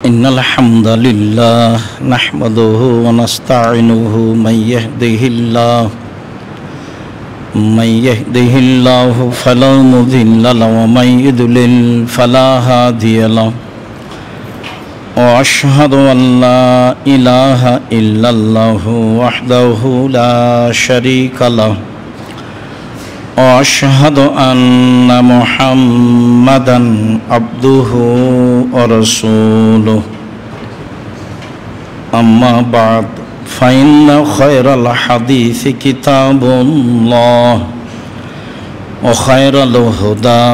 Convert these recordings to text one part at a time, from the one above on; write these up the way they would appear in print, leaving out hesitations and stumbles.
إن الحمد لله نحمده ونستعينه من يهده الله فلا مضل له ومن يضلل فلا هادي له وأشهد أن لا إله إلا الله وحده لا شريك له وأشهد أن محمدًا عبده ورسوله أما بعد فإن خير الحديث كتاب الله وخير الهدى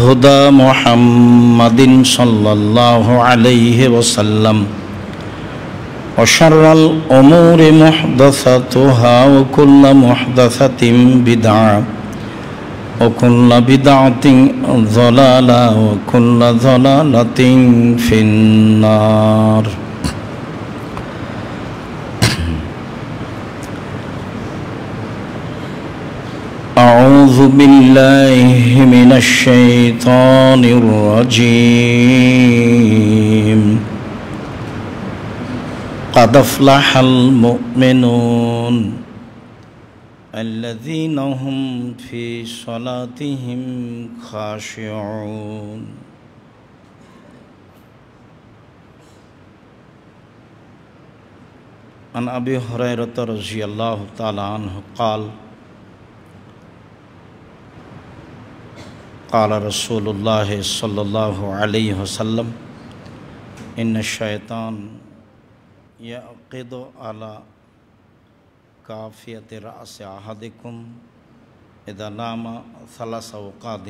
هدى محمد صلى الله عليه وسلم وشر الأمور محدثاتها وكل محدثة بدعة وكل بدعة ضلالة وكل ضلالة في النار أعوذ بالله من الشيطان الرجيم قد أفلح المؤمنون الذين هم في صلاتهم خاشعون عن أبي هريرة رضي الله تعالى عنه قال قال رسول الله صلى الله عليه وسلم إن الشيطان يعقد على كافية رأس أحدكم إذا نام ثلاث أوقات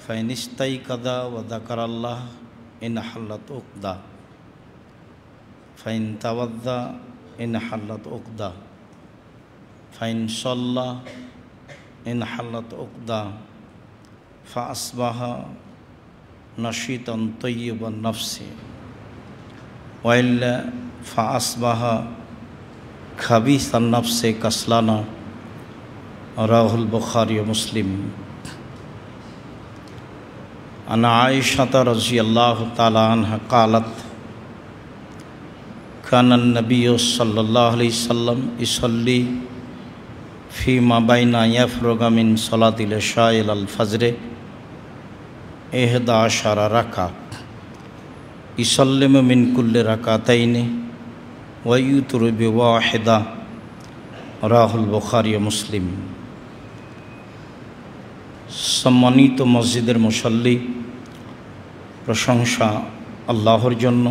فإن استيقظ وذكر الله إن حلت عقدة فإن توضأ إن حلت عقدة فإن صلى إن حلت عقدة فأصبح نشيطا طيب النفس وإلا فأصبح خبيث النفس كسلانا رواه البخاري ومسلم عن عائشة رضي الله تعالى عنها قالت كان النبي صلى الله عليه وسلم يصلي فيما بين يفرغ من صلاة العشاء إلى الفجر 11 ركعة يسلم من كل ركعتين ويوتر بواحدة رواه البخاري ومسلم সম্মানিত মসজিদের মুসল্লি, প্রশংসা আল্লাহর জন্য,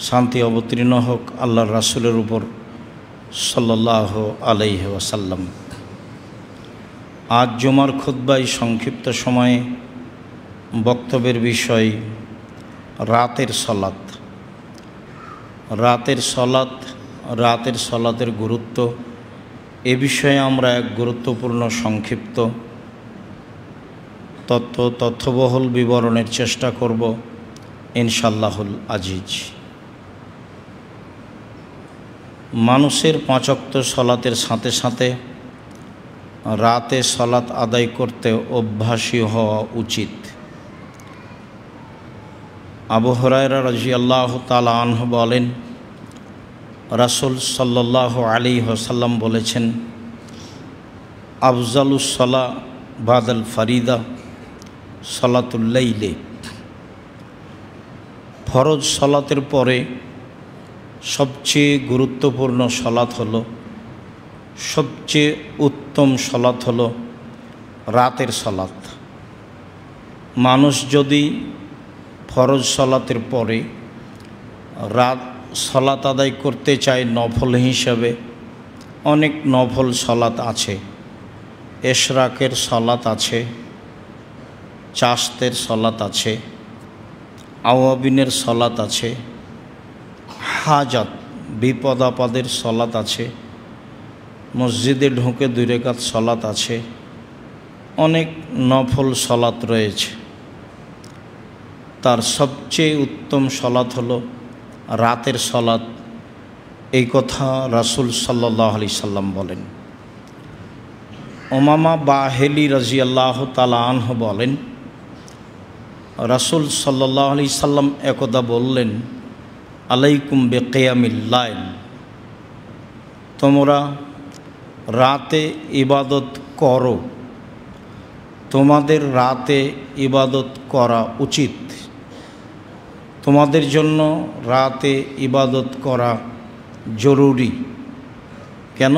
শান্তি অবতীর্ণ হোক আল্লাহর রাসূলের উপর সাল্লাল্লাহু আলাইহি ওয়াসাল্লাম। আজ জুমার খুতবায় সংক্ষিপ্ত সময়ে বক্তব্যের বিষয় রাতের সলাত। রাতের সলাতের গুরুত্ব এ বিষয়ে আমরা এক গুরুত্বপূর্ণ সংক্ষিপ্ত তথ্যবহুল বিবরণের চেষ্টা করব ইনশাআল্লাহুল আজিজ। মানুষের 5 ওয়াক্ত সলাতের সাথে সাথে রাতে সলাত আদায় করতে অভ্যাসী হওয়া উচিত। আবু হুরায়রা রাদিয়াল্লাহু তাআলা আনহু বলেন, রাসূল সাল্লাল্লাহু আলাইহি ওয়াসাল্লাম বলেছেন, আফজালুস সালা বাদাল ফারিদা সালাতুল লাইলে। ফরজ সালাতের পরে সবচেয়ে গুরুত্বপূর্ণ সালাত হলো, সবচেয়ে উত্তম সালাত হলো রাতের সালাত। মানুষ যদি ফরজ সালাতের পরে রাত সালাত আদায় করতে চায় নফল হিসাবে, অনেক নফল সালাত আছে। এশরাকের সালাত আছে, চাশতের সালাত আছে, আওয়াবিনের সালাত আছে, হাজাত বিপদ আপদের সালাত আছে, মসজিদে ঢুকে 2 রাকাত সালাত আছে, অনেক নফল সালাত রয়েছে। তার সবচেয়ে উত্তম সালাত হলো রাতের সালাত। এই কথা রাসূল সাল্লাল্লাহু আলাইহি সাল্লাম বলেন। উমামা বাহিলি রাদিয়াল্লাহু তাআলা আনহু বলেন, রাসূল সাল্লাল্লাহু আলাইহি সাল্লাম একদা বললেন, আলাইকুম বিকিয়ামিল লাইল, তোমরা রাতে ইবাদত করো, তোমাদের রাতে ইবাদত করা উচিত, তোমাদের জন্য রাতে ইবাদত করা জরুরি। কেন?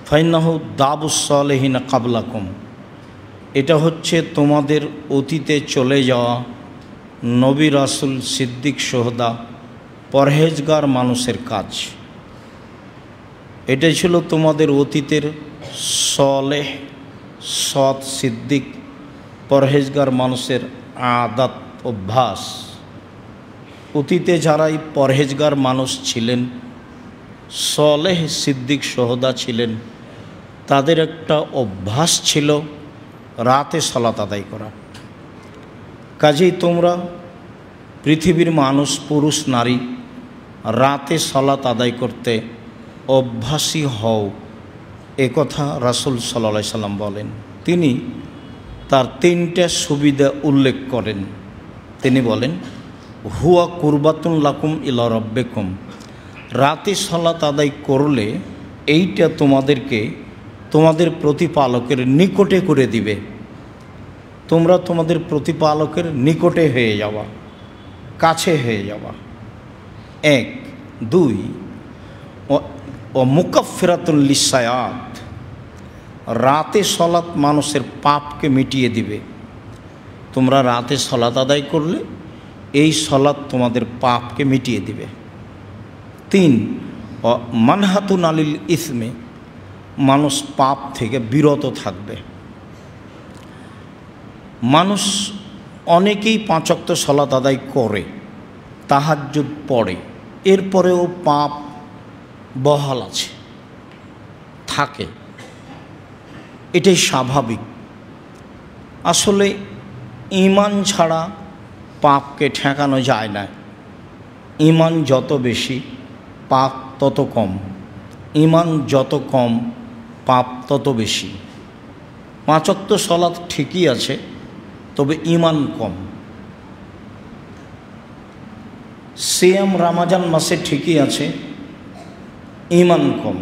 ফাইন্নাহু দাবুস সালেহিনা কাবলাকুম, এটা হচ্ছে তোমাদের অতীতে চলে যাওয়া নবী, রাসূল, সিদ্দিক, শুহাদা, পরহেজগার মানুষের কাজ। এটাই ছিল তোমাদের অতীতের সলেহ, সৎ, সিদ্দিক, পরহেজগার মানুষের আদাত, অভ্যাস। অতীতে যারাই পরহেজগার মানুষ ছিলেন, সলেহ, সিদ্দিক, শুহাদা ছিলেন, তাদের একটা অভ্যাস ছিল রাতে সালাত আদায় করা। কাজেই তোমরা পৃথিবীর মানুষ, পুরুষ, নারী রাতে সালাত আদায় করতে অভ্যাসী হও, একথা রাসূল সাল্লাল্লাহু আলাইহি সাল্লাম বলেন। তিনি তার 3টা সুবিধা উল্লেখ করেন। তিনি বলেন, হুয়া কুরবাতুন লাকুম ইলা রাব্বিকুম, রাতে সালাত আদায় করলে এইটা তোমাদেরকে তোমাদের প্রতিপালকের নিকটে করে দিবে। তোমরা তোমাদের প্রতিপালকের নিকটে হয়ে যাওয়া, কাছে হয়ে যাওয়া। 1, 2 ও মুকাফফিরাতুন লিসায়াত, রাতে সালাত মানুষের পাপকে মিটিয়ে দিবে। তোমরা রাতে সালাত আদায় করলে এই সালাত তোমাদের পাপকে মিটিয়ে দিবে। 3, ও মানহাতুন আলিল ইসমে, মানুষ পাপ থেকে বিরত থাকবে। মানুষ অনেকেই 5 ওয়াক্ত সালাত আদায় করে, তাহাজ্জুদ পড়ে, এরপরেও পাপ বহাল আছে, থাকে। এটাই স্বাভাবিক। আসলে ঈমান ছাড়া পাপকে ঠেকানো যায় না। ঈমান যত বেশি, পাপ তত কম। ঈমান যত কম, পাপ তত বেশি। 5 ওয়াক্ত সালাত ঠিকই আছে, তবে ঈমান কম। সিয়াম রমজান মাসে ঠিকই আছে, ঈমান কম।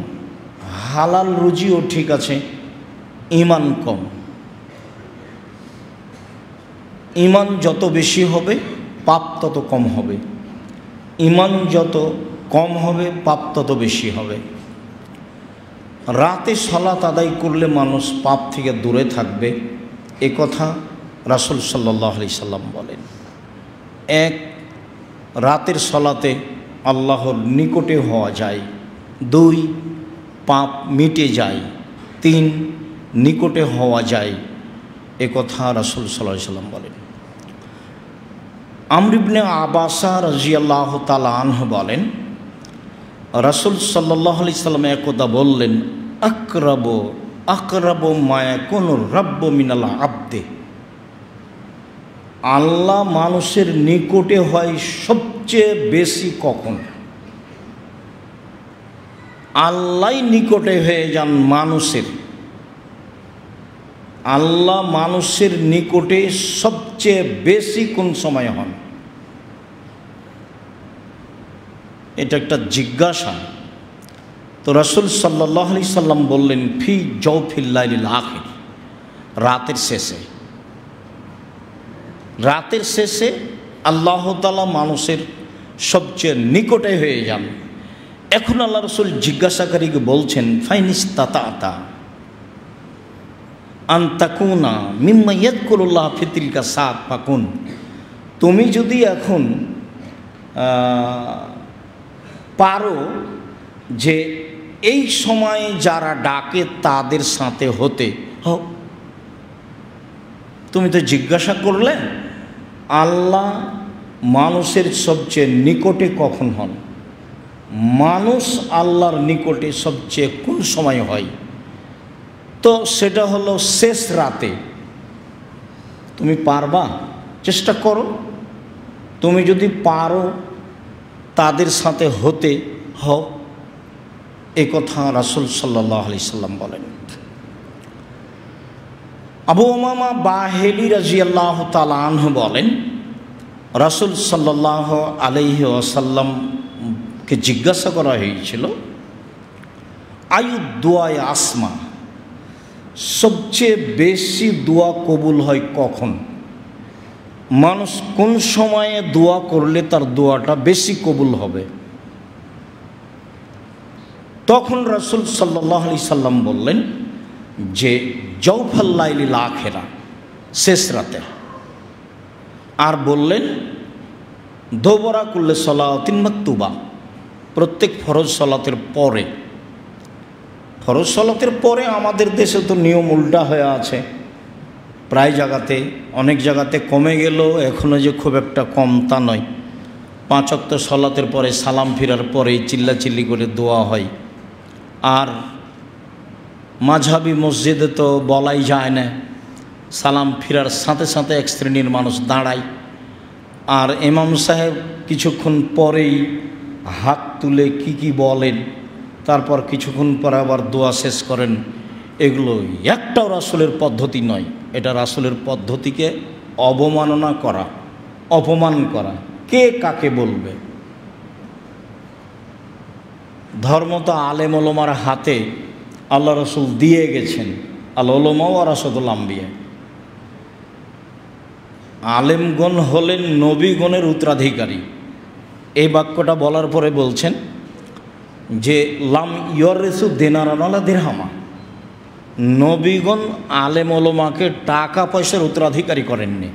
হালাল রুজিও ঠিক আছে, ঈমান কম। ঈমান যত বেশি হবে, পাপ তত কম হবে। ঈমান যত কম হবে, পাপ তত বেশি হবে। রাতে সালাত আদায় করলে মানুষ পাপ থেকে দূরে থাকবে, এ কথা রাসূল সাল্লাল্লাহু আলাইহি সাল্লাম বলেন। 1, রাতের সালাতে আল্লাহর নিকটে হওয়া যায়। 2, পাপ মিটে যায়। 3, নিকটে হওয়া যায়, এ কথা রাসূল সাল্লাল্লাহু আলাইহি সাল্লাম বলেন। আমর ইবনে আবাসা রাদিয়াল্লাহু তাআলা আনহু বলেন, রাসূল সাল্লাল্লাহু আলাইহি সাল্লাম একদা বললেন, আকরাবু মা ইয়াকুনু রাব্বু মিনাল আবদে, আল্লাহ মানুষের নিকটে হয় সবচেয়ে বেশি কখন? আল্লাহ নিকটে হয়ে যান মানুষের। আল্লাহ মানুষের নিকটে সবচেয়ে বেশি কোন সময় হন? এটা একটা জিজ্ঞাসা। তো রাসূল সাল্লাল্লাহু আলাইহি সাল্লাম বললেন, ফি জাওফিল লাইলিল আখির, রাতের শেষে। রাতের শেষে আল্লাহ তাআলা মানুষের সবচেয়ে নিকটে হয়ে যান। এখন আল্লাহ রাসূল জিজ্ঞাসাকারীকে বলছেন, ফাইনিস্তাতা আন তাকুনা মিম্মা ইয়াযকুরুল্লাহ ফি তিলকা সাআত ফাকুন, তুমি যদি এখন পারো যে এই সময়ে যারা ডাকে তাদের সাথে হতে হও। তুমি তো জিজ্ঞাসা করলে আল্লাহ মানুষের সবচেয়ে নিকটে কখন হন, মানুষ আল্লাহর নিকটে সবচেয়ে কোন সময় হয়? তো সেটা হলো শেষ রাতে। তুমি পারবা? চেষ্টা করো। তুমি যদি পারো তাদের সাথে হতে হও, এ কথা রাসূল সাল্লাল্লাহু আলাইহি সাল্লাম বলেন। আবু উমামা বাহিলি রাদিয়াল্লাহু তাআলা আনহু বলেন, রাসূল সাল্লাল্লাহু আলাইহি ওয়াসাল্লামকে জিজ্ঞাসা করা হয়েছিল, আয়ু দোয়ায় আসমা, সবচেয়ে বেশি দোয়া কবুল হয় কখন? মানুষ কোন সময়ে দোয়া করলে তার দোয়াটা বেশি কবুল হবে? তখন রাসূল সাল্লাল্লাহু আলাইহি সাল্লাম বললেন যে জওফাল লাইলিল আখিরা, শেষ রাতে। আর বললেন দোবরা কুল্লে সলাতিন মাকতুবা, প্রত্যেক ফরজ সলাতের পরে। ফরজ সলাতের পরে আমাদের দেশে তো নিয়ম উল্টা হয়ে আছে, প্রায় জায়গাতে, অনেক জায়গাতে কমে গেল, এখনও যে খুব একটা কম তা নয়। 5 ওয়াক্ত সলাতের পরে সালাম ফিরার পরেই চিল্লাচিল্লি করে দোয়া হয়। আর মাঝহাবি মসজিদে তো বলাই যায় না, সালাম ফিরার সাথে সাথে এক শ্রেণীর মানুষ দাঁড়ায়, আর ইমাম সাহেব কিছুক্ষণ পরেই হাত তুলে কি বলেন, তারপর কিছুক্ষণ পরে আবার দোয়া শেষ করেন। এগুলো একটাও রাসূলের পদ্ধতি নয়। এটা রাসূলের পদ্ধতিকে অবমাননা করা, অপমান করা। কে কাকে বলবে? ধর্ম তো আলেম ওলামার হাতে আল্লাহ রাসূল দিয়ে গেছেন। আল উলামা ওয়ারাসাতুল আম্বিয়া, আলেমগণ হলেন নবীগণের উত্তরাধিকারী। এই বাক্যটা বলার পরে বলছেন যে লাম ইয়রিসু দিনারান ওয়ালা দিরহামা, নবীগণ আলেম ওলামাকে টাকা পয়সার উত্তরাধিকারী করেননি।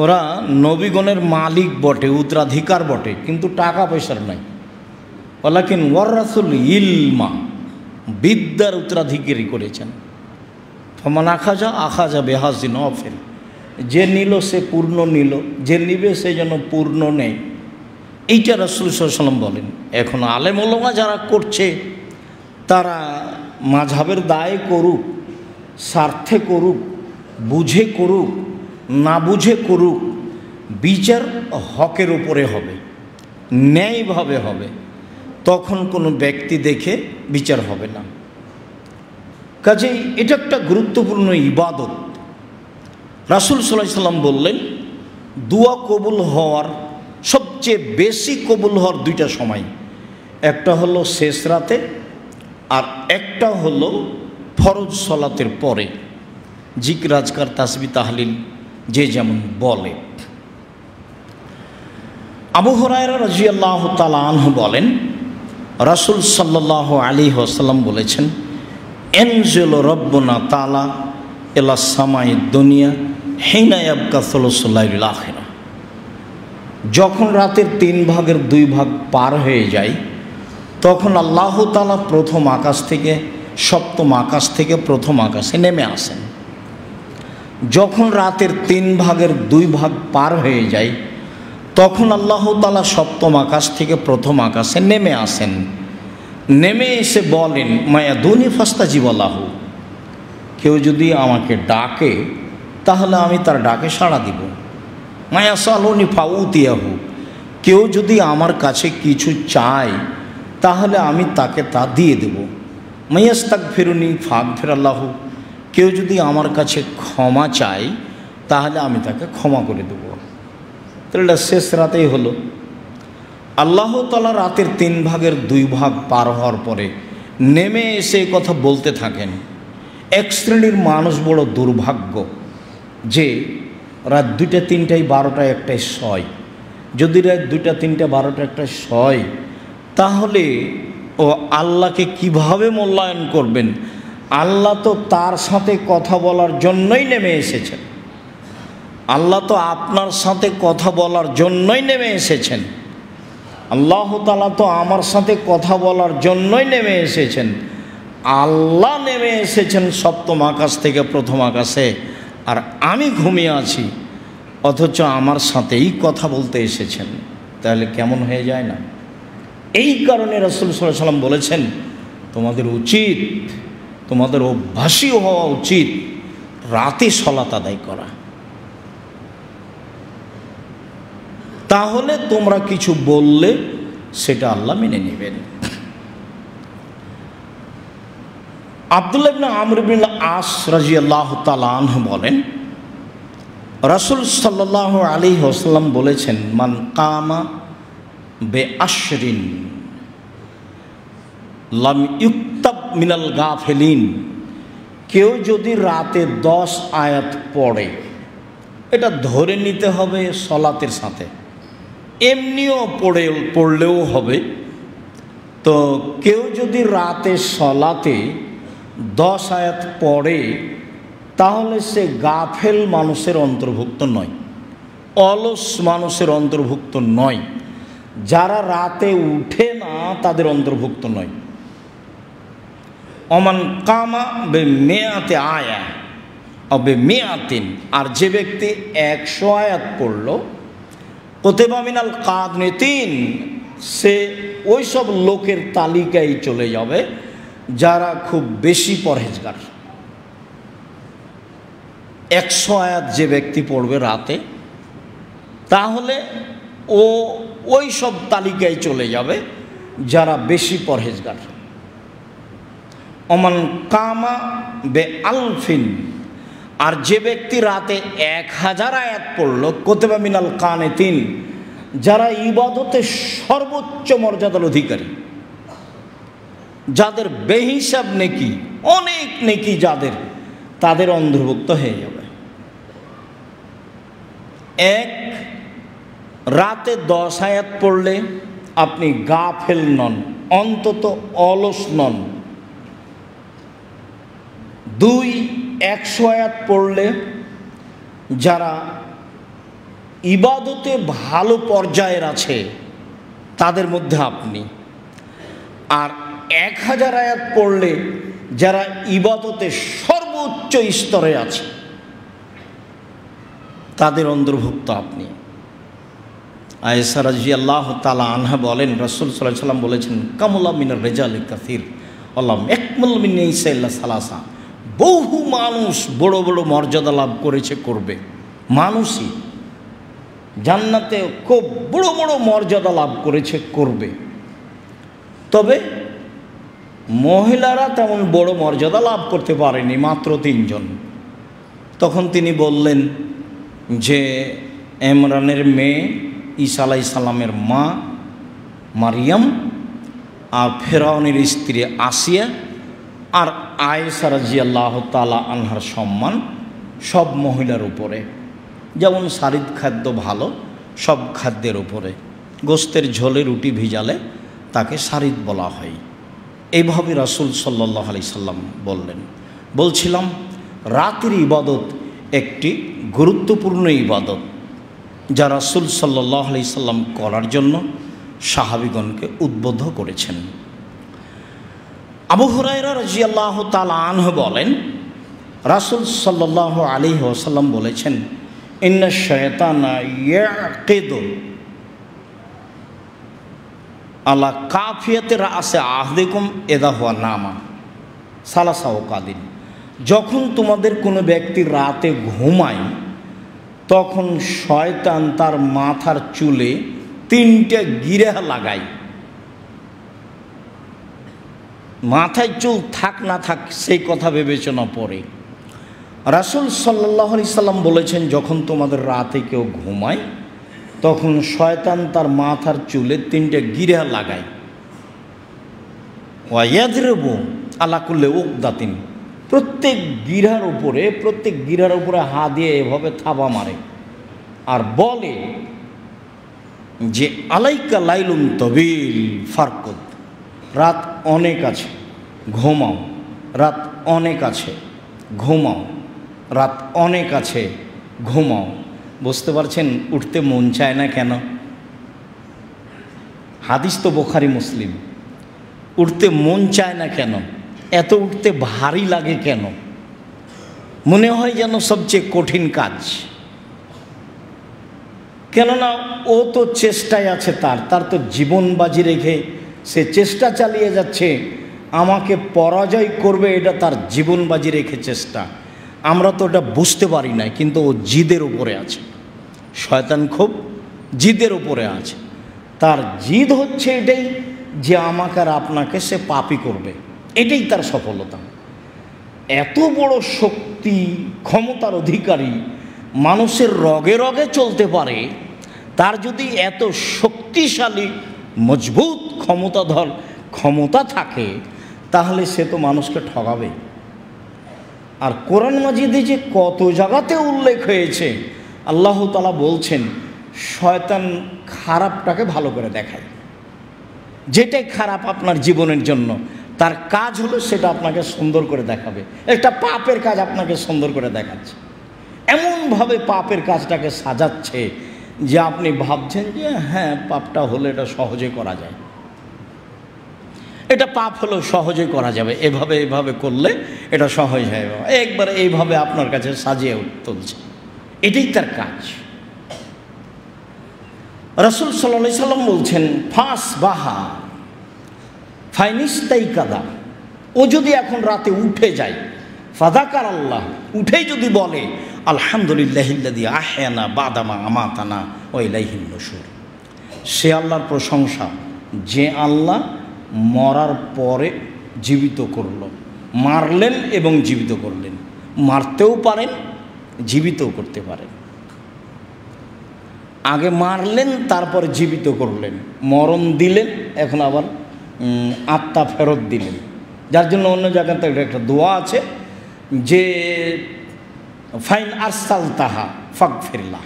ওরা নবীগণের মালিক বটে, উত্তরাধিকার বটে, কিন্তু টাকা পয়সার নাই। ওয়ালাকিন ওয়ারাসুল ইলমা, বিদ্যার উত্তরাধিকারী করেছেন। ফমান আখাজা বেহাজিন অফেল, যে নিল সে পূর্ণ নিল, যে নিবে সে যেন পূর্ণ নেই। এইটা রাসূল সাল্লাল্লাহু আলাইহি ওয়াসাল্লাম বলেন। এখন আলেম ওলামা যারা করছে তারা মাযহাবের দায়ে করুক, স্বার্থে করুক, বুঝে করুক, না বুঝে করুক, বিচার হকের উপরে হবে, ন্যায়ভাবে হবে। তখন কোনো ব্যক্তি দেখে বিচার হবে না। কাজেই এটা একটা গুরুত্বপূর্ণ ইবাদত। রাসূল সাল্লাল্লাহু আলাইহি ওয়াসাল্লাম বললেন দোয়া কবুল হওয়ার, সবচেয়ে বেশি কবুল হওয়ার 2টা সময়, একটা হলো শেষ রাতে, আর একটা হলো ফরজ সলাতের পরে। জিকির আজকার তাসবিহ তাহলিল যে যেমন বলে। আবু হুরায়রা রাদিয়াল্লাহু তাআলা আনহু বলেন, রাসূল সাল্লাল্লাহু আলাইহি ওয়াসাল্লাম বলেছেন, এনজিলু রব্বুনা তাআলা ইলা সামাই দুনিয়া হিনা ইয়াবকা সুলুসুল লাইলিল আখিরা, যখন রাতের 3 ভাগের 2 ভাগ পার হয়ে যায় তখন আল্লাহ তাআলা প্রথম আকাশ থেকে, সপ্তম আকাশ থেকে প্রথম আকাশে নেমে আসেন। যখন রাতের 3 ভাগের 2 ভাগ পার হয়ে যায় তখন আল্লাহ তাআলা সপ্তম আকাশ থেকে প্রথম আকাশে নেমে আসেন। নেমে এসে বলেন, মায়াদুনি ফাস্তাজিব লাহু, কেউ যদি আমাকে ডাকে তাহলে আমি তার ডাকে সাড়া দিব। মায়াসালুনি ফাউতিয়াহু, কেউ যদি আমার কাছে কিছু চায় তাহলে আমি তাকে তা দিয়ে দেব। মায়াস্তাগফিরুনি ফাগফিরাল্লাহু, কেউ যদি আমার কাছে ক্ষমা চায় তাহলে আমি তাকে ক্ষমা করে দেব। তাহলে এটা শেষ রাতেই হলো। আল্লাহ তাআলা রাতের 3 ভাগের 2 ভাগ পার হওয়ার পরে নেমে এসে কথা বলতে থাকেন। এক শ্রেণীর মানুষ বড় দুর্ভাগ্য যে রাত 2টা 3টায় 12টায় 1টায় শয়। যদি রাত 2টা 3টা 12টা 1টায় শয় তাহলে ও আল্লাহকে কিভাবে মূল্যায়ন করবেন? আল্লাহ তো তার সাথে কথা বলার জন্যই নেমে এসেছেন। আল্লাহ তো আপনার সাথে কথা বলার জন্যই নেমে এসেছেন। আল্লাহ তাআলা তো আমার সাথে কথা বলার জন্যই নেমে এসেছেন। আল্লাহ নেমে এসেছেন সপ্তম আকাশ থেকে প্রথম আকাশে, আর আমি ঘুমিয়ে আছি, অথচ আমার সাথেই কথা বলতে এসেছেন। তাহলে কেমন হয়ে যায় না? এই কারণে রাসূল সাল্লাল্লাহু আলাইহি ওয়াসাল্লাম বলেছেন, তোমাদের উচিত, তোমাদের অভ্যাসী হওয়া উচিত রাতে সালাত আদায় করা। তাহলে তোমরা কিছু বললে সেটা আল্লাহ মেনে নেবেন। আব্দুল্লাহ ইবনে আমর ইবনে আস রাদিয়াল্লাহু তাআলা আনহু বলেন, রাসূল সাল্লাল্লাহু আলাইহি ওয়াসাল্লাম বলেছেন, মান কামা বেআশরিন লাম ইউক্তাব মিনাল গাফিলিন, কেউ যদি রাতে 10 আয়াত পড়ে, এটা ধরে নিতে হবে সলাতের সাথে, এমনিও পড়লেও হবে। তো কেউ যদি রাতে সলাতে 10 আয়াত পড়ে, তাহলে সে গাফেল মানুষের অন্তর্ভুক্ত নয়, অলস মানুষের অন্তর্ভুক্ত নয়, যারা রাতে উঠে না তাদের অন্তর্ভুক্ত নয়। অমান কামা বে মেয়াতে আয়া অবে মেয়াতিন, আর যে ব্যক্তি 100 আয়াত পড়ল, কুতিবা মিনাল কানিতিন, সে ওই সব লোকের তালিকায় চলে যাবে যারা খুব বেশি পরহেজগার। 100 আয়াত যে ব্যক্তি পড়বে রাতে, তাহলে ও ওই সব তালিকায় চলে যাবে যারা বেশি পরহেজগার। অমান কামা বে আলফিন, আর যে ব্যক্তি রাতে 1000 আয়াত পড়ল, কুতিবা মিনাল কানিতিন, যারা ইবাদতে সর্বোচ্চ মর্যাদার অধিকারী, যাদের বেহিসাব নেকি, অনেক নেকি যাদের, তাদের অন্তর্ভুক্ত হয়ে যাবে। এক, রাতে 10 আয়াত পড়লে আপনি গাফেল নন, অন্তত অলস নন। 2, 100 আয়াত পড়লে যারা ইবাদতে ভালো পর্যায়ের আছে তাদের মধ্যে আপনি। আর 1000 আয়াত পড়লে যারা ইবাদতে সর্বোচ্চ স্তরে আছে তাদের অন্তর্ভুক্ত আপনি। আয়েশা রাদিয়াল্লাহু তাআলা আনহা বলেন, রাসূল সাল্লাল্লাহু আলাইহি ওয়াসাল্লাম বলেছেন, কামুলা মিনার রিজালি কাসীর ওয়ালাম ইয়াকমুল মিন নিসা ইল্লা সালাসা, বহু মানুষ বড় বড় মর্যাদা লাভ করেছে, করবে, মানুষই জান্নাতে খুব বড় বড় মর্যাদা লাভ করেছে, করবে, তবে মহিলারা তেমন বড় মর্যাদা লাভ করতে পারেনি, মাত্র 3 জন। তখন তিনি বললেন যে ইমরানের মেয়ে, ঈসা আলাইহিস সালামের মা মারিয়াম, আর ফেরাউনের স্ত্রী আসিয়া, আর আয়েশা রাদিয়াল্লাহু তাআলা আনহার সম্মান সব মহিলার উপরে। যেমন সারিদ খাদ্য ভালো, সব খাদ্যের উপরে। গোস্তের ঝোলে রুটি ভিজালে তাকে সারিদ বলা হয়। এইভাবে রাসূল সাল্লাল্লাহু আলাইহি সাল্লাম বললেন। বলছিলাম, রাতের ইবাদত একটি গুরুত্বপূর্ণ ইবাদত, যা রাসূল সাল্লাল্লাহু আলাইহি সাল্লাম করার জন্য সাহাবীগণকে উদ্বুদ্ধ করেছেন। আবু হুরায়রা রাদিয়াল্লাহু তাআলা আনহু বলেন, রাসূল সাল্লাল্লাহু আলাইহি ওয়াসাল্লাম বলেছেন, ইন্না শায়তানা ইয়াকিদু আলা কাফিয়াতে রাসে আহদিকুম ইযা হুয়া নামা সালাসা ওয়াকাদিন, যখন তোমাদের কোনো ব্যক্তি রাতে ঘুমায়, তখন শয়তান তার মাথার চুলে 3টে গিরা লাগায়। মাথায় চুল থাক না থাক সেই কথা বিবেচনা পড়ে। রাসূল সাল্লাল্লাহু আলাইহি সাল্লাম বলেছেন, যখন তোমাদের রাতে কেউ ঘুমায়, তখন শয়তান তার মাথার চুলে 3টে গিরা লাগায়। ওয়া ইয়াদরিবু আলা কুল্লি উকদাতিন, প্রত্যেক গিরার উপরে হাত দিয়ে এভাবে থাবা মারে, আর বলে যে আলাইকা লাইলুন তবিল ফারকুদ, রাত অনেক আছে, ঘুমাও, রাত অনেক আছে, ঘুমাও, রাত অনেক আছে, ঘুমাও। বুঝতে পারছেন উঠতে মন চায় না কেন? হাদিস তো বুখারী মুসলিম। উঠতে মন চায় না কেন? এত উঠতে ভারী লাগে কেন? মনে হয় যেন সবচেয়ে কঠিন কাজ। কেননা ও তো চেষ্টায় আছে, তার তো জীবন বাজি রেখে সে চেষ্টা চালিয়ে যাচ্ছে, আমাকে পরাজয় করবে, এটা তার জীবন বাজি রেখে চেষ্টা। আমরা তো এটা বুঝতে পারি না, কিন্তু ও জিদের উপরে আছে। শয়তান খুব জিদের উপরে আছে। তার জিদ হচ্ছে এটাই যে আমাকে আর আপনাকে সে পাপী করবে, এটাই তার সফলতা। এত বড় শক্তি ক্ষমতার অধিকারী, মানুষের রগে রগে চলতে পারে, তার যদি এত শক্তিশালী মজবুত ক্ষমতা থাকে, তাহলে সে তো মানুষকে ঠকাবে। আর কোরআন মাজিদে যে কত জায়গাতে উল্লেখ হয়েছে, আল্লাহ তাআলা বলছেন শয়তান খারাপটাকে ভালো করে দেখায়। যেটাই খারাপ আপনার জীবনের জন্য, তার কাজ হলো সেটা আপনাকে সুন্দর করে দেখাবে। একটা পাপের কাজ আপনাকে সুন্দর করে দেখাচ্ছে, এমনভাবে পাপের কাজটাকে সাজাচ্ছে যে আপনি ভাবছেন যে হ্যাঁ, পাপটা হলে এটা সহজে করা যায়, এটা পাপ হলেও সহজে করা যাবে, এভাবে করলে এটা সহজ হয়, একবার এইভাবে আপনার কাছে সাজিয়ে তুলছে। এটাই তার কাজ। রাসূল সাল্লাল্লাহু আলাইহি সাল্লাম বলছেন ফাস বাহা ফাইনিস্তাই কাদা, ও যদি এখন রাতে উঠে যায়, ফাযাকার আল্লাহ, উঠেই যদি বলে আলহামদুলিল্লাহিল্লাযী আহয়ানা বাদামা আমাতানা ওয়া ইলাইহিন নুশুর, সে আল্লাহর প্রশংসা যে আল্লাহ মরার পরে জীবিত করল, মারলেন এবং জীবিত করলেন। মারতেও পারেন, জীবিতও করতে পারেন। আগে মারলেন, তারপরে জীবিত করলেন, মরণ দিলেন, এখন আবার আত্মা ফেরত দিলেন। যার জন্য অন্য জায়গাতে একটা দোয়া আছে যে ফাইন আরসাল তাহা ফাগফিরলাহ,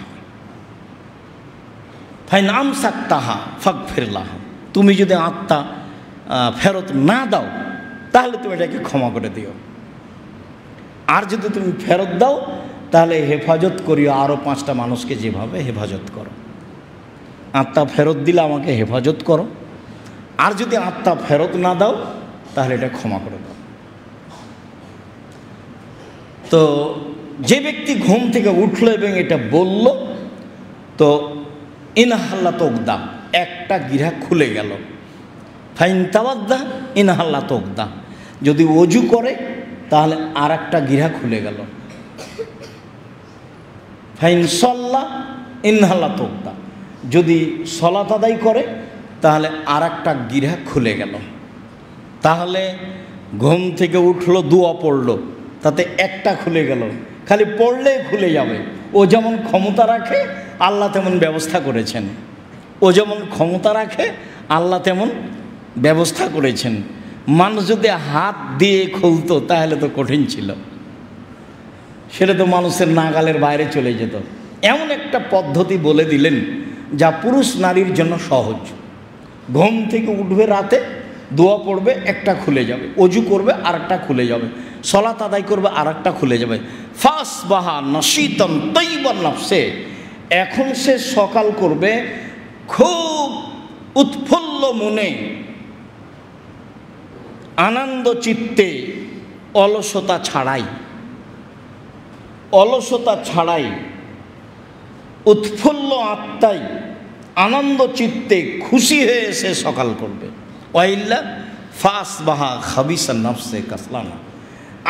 ফাইন আমসাক তাহা ফাগফিরলাহ, তুমি যদি আত্মা ফেরত না দাও তাহলে তুমি এটাকে ক্ষমা করে দিও, আর যদি তুমি ফেরত দাও তাহলে হেফাজত করিও আরও 5টা মানুষকে যেভাবে হেফাজত করো। আত্মা ফেরত দিলে আমাকে হেফাজত করো, আর যদি আত্মা ফেরত না দাও তাহলে এটা ক্ষমা করে দাও। তো যে ব্যক্তি ঘুম থেকে উঠলো এবং এটা বলল, তো ইনহাল্লা তোকদা, একটা গিরা খুলে গেল। ফাইন তাওয়াদ্দা ইনহাল্লা তোকদা, যদি ওযু করে তাহলে আর একটা গিরা খুলে গেল। ফাইন সল্লা ইনহাল্লা তোকদা, যদি সলাত আদায় করে তাহলে আর একটা গিরা খুলে গেল। তাহলে ঘুম থেকে উঠলো, দোয়া পড়লো, তাতে একটা খুলে গেল। খালি পড়লেই খুলে যাবে। ও যেমন ক্ষমতা রাখে আল্লাহ তেমন ব্যবস্থা করেছেন, ও যেমন ক্ষমতা রাখে আল্লাহ তেমন ব্যবস্থা করেছেন। মানুষ যদি হাত দিয়ে খুলতো তাহলে তো কঠিন ছিল, সেটা তো মানুষের নাগালের বাইরে চলে যেত। এমন একটা পদ্ধতি বলে দিলেন যা পুরুষ নারীর জন্য সহজ। ঘুম থেকে উঠবে রাতে, দোয়া পড়বে, একটা খুলে যাবে, অজু করবে আর একটা খুলে যাবে, সলাত আদায় করবে আর একটা খুলে যাবে। ফাস বাহা নাশিতান তাইয়িবান নাফসে, এখন সে সকাল করবে খুব উৎফুল্ল মনে, আনন্দ চিত্তে, অলসতা ছাড়াই, উৎফুল্ল আত্মায়, আনন্দ চিত্তে, খুশি হয়ে সে সকাল করবে। ওয়াইল্লা ফাস বাহা খাবিসা নাফসে কাসলানা,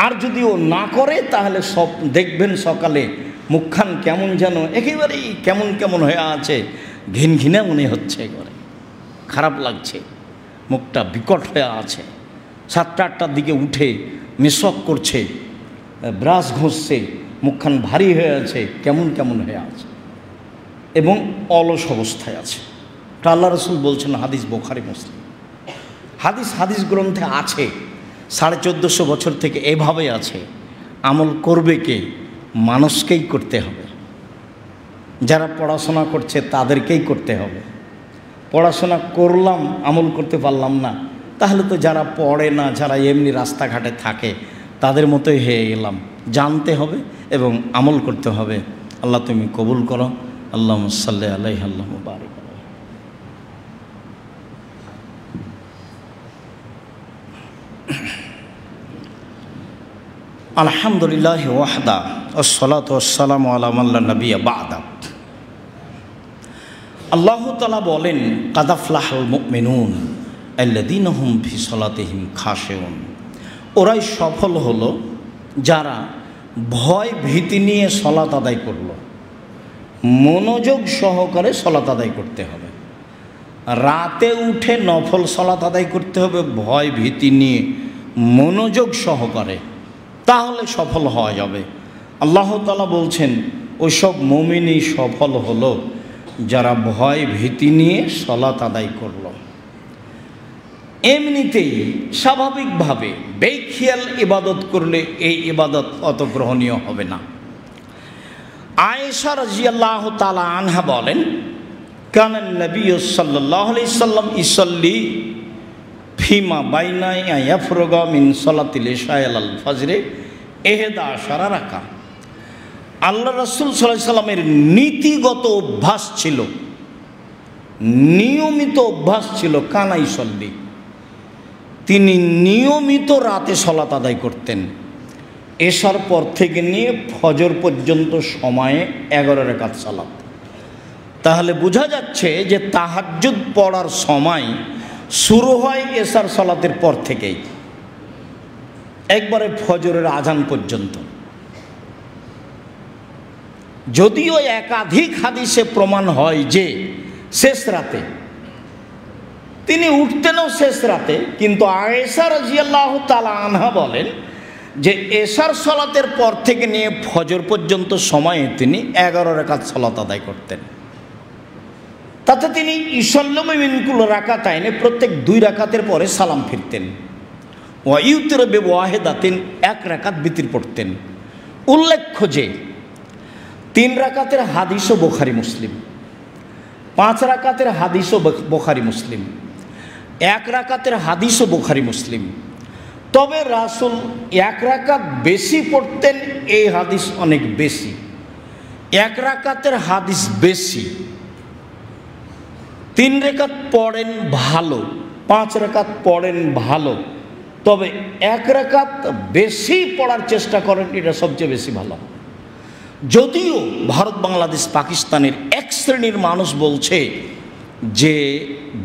আর যদি ও না করে তাহলে সব দেখবেন সকালে মুখখান কেমন যেন একেবারেই কেমন হয়ে আছে, ঘিনঘিনে মনে হচ্ছে, একেবারে খারাপ লাগছে, মুখটা বিকট হয়ে আছে। 7টা-8টার দিকে উঠে মেশক করছে, ব্রাশ ঘষছে, মুখখান ভারী হয়ে আছে, কেমন হয়ে আছে এবং অলস অবস্থায় আছে। তা আল্লাহ রসুল বলছেন, হাদিস বুখারী মুসলিম, হাদিস গ্রন্থে আছে, 1450 বছর থেকে এভাবে আছে। আমল করবে কে? মানুষকেই করতে হবে। যারা পড়াশোনা করছে তাদেরকেই করতে হবে। পড়াশোনা করলাম, আমল করতে পারলাম না, তাহলে তো যারা পড়ে না, যারা এমনি রাস্তাঘাটে থাকে তাদের মতোই হয়ে গেলাম। জানতে হবে এবং আমল করতে হবে। আল্লাহ তুমি কবুল করো। আল্লাহুম্মা সাল্লি আলাইহি আল্লাহুম্মা বারিক আলাইহি। আলহামদুলিল্লাহি ওয়াহদা ওয়াসসালাতু ওয়াসসালামু আলা মান লা নাবিয়্যা বা'দা। আল্লাহ তাআলা বলেন, কাদ আফলাহাল মুমিনুন আল্লাযীনা হুম ফি সালাতিহিম খাশিউন, ওরাই সফল হলো যারা ভয় ভীতি নিয়ে সালাত আদায় করলো। মনোযোগ সহকারে সালাত আদায় করতে হবে। রাতে উঠে নফল সালাত আদায় করতে হবে ভয় ভীতি নিয়ে, মনোযোগ সহকারে। তাহলে সফল হওয়া যাবে। আল্লাহ তাআলা বলছেন ওইসব মুমিনই সফল হলো যারা ভয় ভীতি নিয়ে সালাত আদায় করল। এমনিতেই স্বাভাবিকভাবে বেখেয়াল ইবাদত করলে এই ইবাদত অত গ্রহণীয় হবে না। আয়েশা রাদিয়াল্লাহু তাআলা আনহা বলেন, কানান নবী সাল্লাল্লাহু আলাইহি সাল্লাম ইসাল্লি ফিমা বাইনা ইয়াফরুগা মিন সালাতিল ইশা আল ফজরে 11 রাকাত। আল্লাহ রাসূল সাল্লাল্লাহু আলাইহি সাল্লামের নীতিগত অভ্যাস ছিল, নিয়মিত অভ্যাস ছিল, কানা ইসাল্লি, তিনি নিয়মিত রাতে সালাত আদায় করতেন। এশার পর থেকে নিয়ে ফজর পর্যন্ত সময়ে 11 রাকাত সালাত। তাহলে বোঝা যাচ্ছে যে তাহাজ্জুদ পড়ার সময় শুরু হয় এশার সালাতের পর থেকেই, একবারে ফজরের আজান পর্যন্ত। যদিও একাধিক হাদিসে প্রমাণ হয় যে শেষ রাতে তিনি উঠতেনও শেষ রাতে, কিন্তু আয়েশা রাদিয়াল্লাহু তাআলা আনহা বলেন যে এশার সালাতের পর থেকে নিয়ে ফজর পর্যন্ত সময়ে তিনি 11 রাকাত সালাত আদায় করতেন। তাতে তিনি ইসাল্লামু মিন কুল্লি রাকাতাইনে প্রত্যেক 2 রাকাতের পরে সালাম ফিরতেন। ওয়া ইউতিরু বিওয়াহিদাতিন, 1 রাকাত বিতির পড়তেন। উল্লেখ্য যে 3 রাকাতের হাদিসও বুখারী মুসলিম, 5 রাকাতের হাদিসও বুখারী মুসলিম, 1 রাকাতের হাদিসও বুখারী মুসলিম। তবে রাসূল 1 রাকাত বেশি পড়তেন, এই হাদিস অনেক বেশি। 1 রাকাতের হাদিস বেশি, 3 রাকাত পড়েন ভালো, 5 রাকাত পড়েন ভালো, তবে 1 রাকাত বেশি পড়ার চেষ্টা করেন, এটা সবচেয়ে বেশি ভালো। যদিও ভারত, বাংলাদেশ, পাকিস্তানের এক শ্রেণীর মানুষ বলছে যে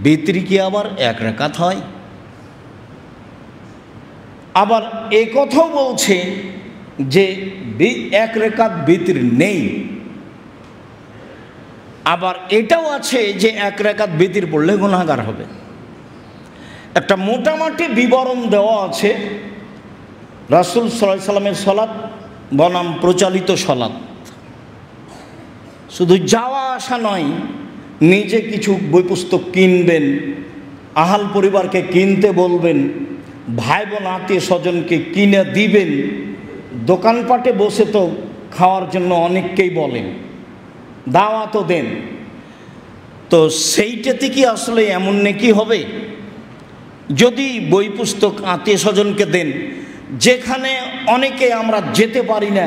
বিতরি কি আবার 1 রাকাত হয়, আবার এ কথাও বলছে যে 1 রাকাত বিতর নেই, আবার এটাও আছে যে 1 রাকাত বিতর পড়লে গুনাহগার হবে। একটা মোটামুটি বিবরণ দেওয়া আছে। রাসূল সাল্লাল্লাহু আলাইহি সাল্লামের সালাত বনাম প্রচলিত সালাত, শুধু যাওয়া আসা নয়, নিজে কিছু বই পুস্তক কিনবেন, আহাল পরিবারকে কিনতে বলবেন, ভাই বোন আত্মীয় স্বজনকে কিনে দিবেন, দোকানপাটে বসে তো খাওয়ার জন্য অনেককেই বলেন, দাওয়াতও দেন। তো সেইটাতে কি আসলে এমন নেকি হবে? যদি বই পুস্তক আত্মীয় স্বজনকে দেন, যেখানে অনেকে আমরা যেতে পারি না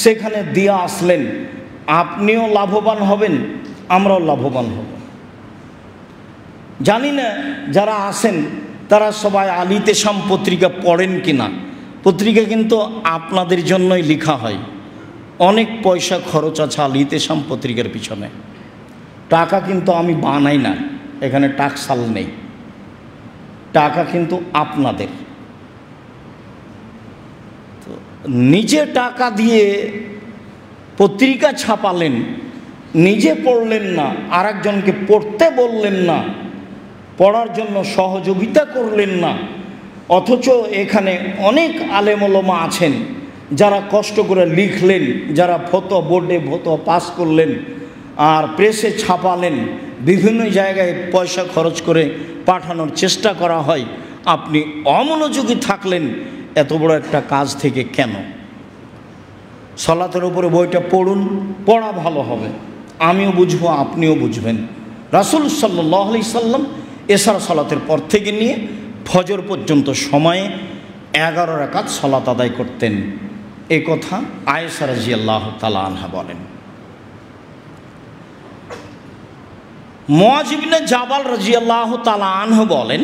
সেখানে দিয়ে আসলেন, আপনিও লাভবান হবেন, আমরাও লাভবান হব। জানি না যারা আসেন তারা সবাই আল ইতিসাম পত্রিকা পড়েন কিনা। পত্রিকা কিন্তু আপনাদের জন্যই লেখা হয়, অনেক পয়সা খরচ আছে আল ইতিসাম পত্রিকার পিছনে। টাকা কিন্তু আমি বানাই না, এখানে টাকশাল নেই, টাকা কিন্তু আপনাদের। তো নিজে টাকা দিয়ে পত্রিকা ছাপালেন, নিজে পড়লেন না, আরেকজনকে পড়তে বললেন না, পড়ার জন্য সহযোগিতা করলেন না, অথচ এখানে অনেক আলেম ওলামা আছেন যারা কষ্ট করে লিখলেন, যারা ফতোয়া বোর্ডে ফতোয়া পাস করলেন আর প্রেসে ছাপালেন, বিভিন্ন জায়গায় পয়সা খরচ করে পাঠানোর চেষ্টা করা হয়। আপনি অমনোযোগী থাকলেন এত বড় একটা কাজ থেকে কেন? সালাতের উপরে বইটা পড়ুন, পড়া ভালো হবে, আমিও বুঝবো, আপনিও বুঝবেন। রাসূল সাল্লাল্লাহু আলাইহি সাল্লাম এশার সালাতের পর থেকে নিয়ে ফজর পর্যন্ত সময়ে 11 রাকাত সালাত আদায় করতেন, এ কথা আয়েশা রাদিয়াল্লাহু তাআলা আনহা বলেন। মুআয ইবনে জাবাল রাদিয়াল্লাহু তাআলা আনহু বলেন,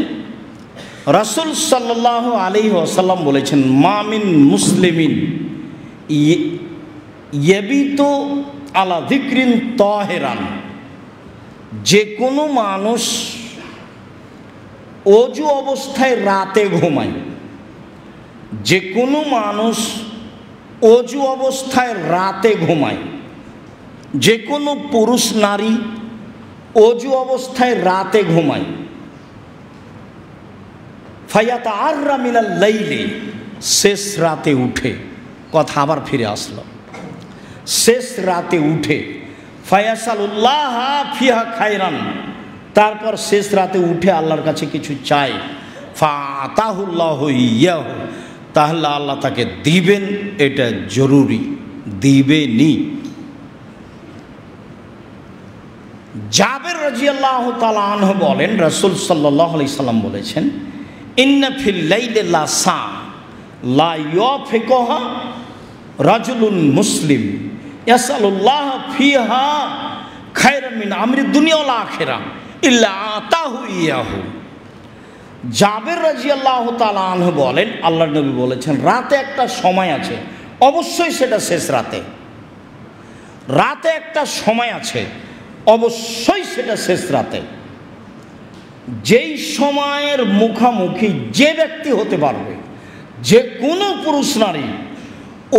রাসূল সাল্লাল্লাহু আলাইহি ওয়াসাল্লাম বলেছেন, মা মিন মুসলিমিন ইয়াবিতু আলা যিকরিন তাহিরান, যে কোনো মানুষ অজু অবস্থায় রাতে ঘুমায়, যে কোনো মানুষ অজু অবস্থায় রাতে ঘুমায়, যে কোনো পুরুষ নারী অজু অবস্থায় রাতে ঘুমায়, ফায়াতাআররা মিনাল লাইলি, শেষ রাতে উঠে, কথা আবার ফিরে আসলো, শেষ রাতে উঠে ফায়াসালুল্লাহ ফিহা খায়রান, তারপর শেষ রাতে উঠে আল্লাহর কাছে কিছু চায়, ফাতাহুল্লাহু ইয়াহু, তাহলে আল্লাহ তাকে দিবেন, এটা জরুরি, দিবেনি। জাবের রাদিয়াল্লাহু তাআলা আনহু বলেন, রাসূল সাল্লাল্লাহু আলাইহি সাল্লাম বলেছেন, ইন্না ফিল লাইলি লা সা লা ইয়াফিকুহা রাজুলুন মুসলিম ইয়াসালুল্লাহ ফিহা খায়রান মিন আমরি দুনিয়া ওয়াল আখিরা ইল্লা আতাহু ইয়াহু। জাবের রাদিয়াল্লাহু তাআলা আনহু বলেন, আল্লাহর নবী বলেছেন, রাতে একটা সময় আছে, অবশ্যই সেটা শেষ রাতে, রাতে একটা সময় আছে, অবশ্যই সেটা শেষ রাতে, যেই সময়ের মুখামুখি যে ব্যক্তি হতে পারবে, যে কোনো পুরুষ নারী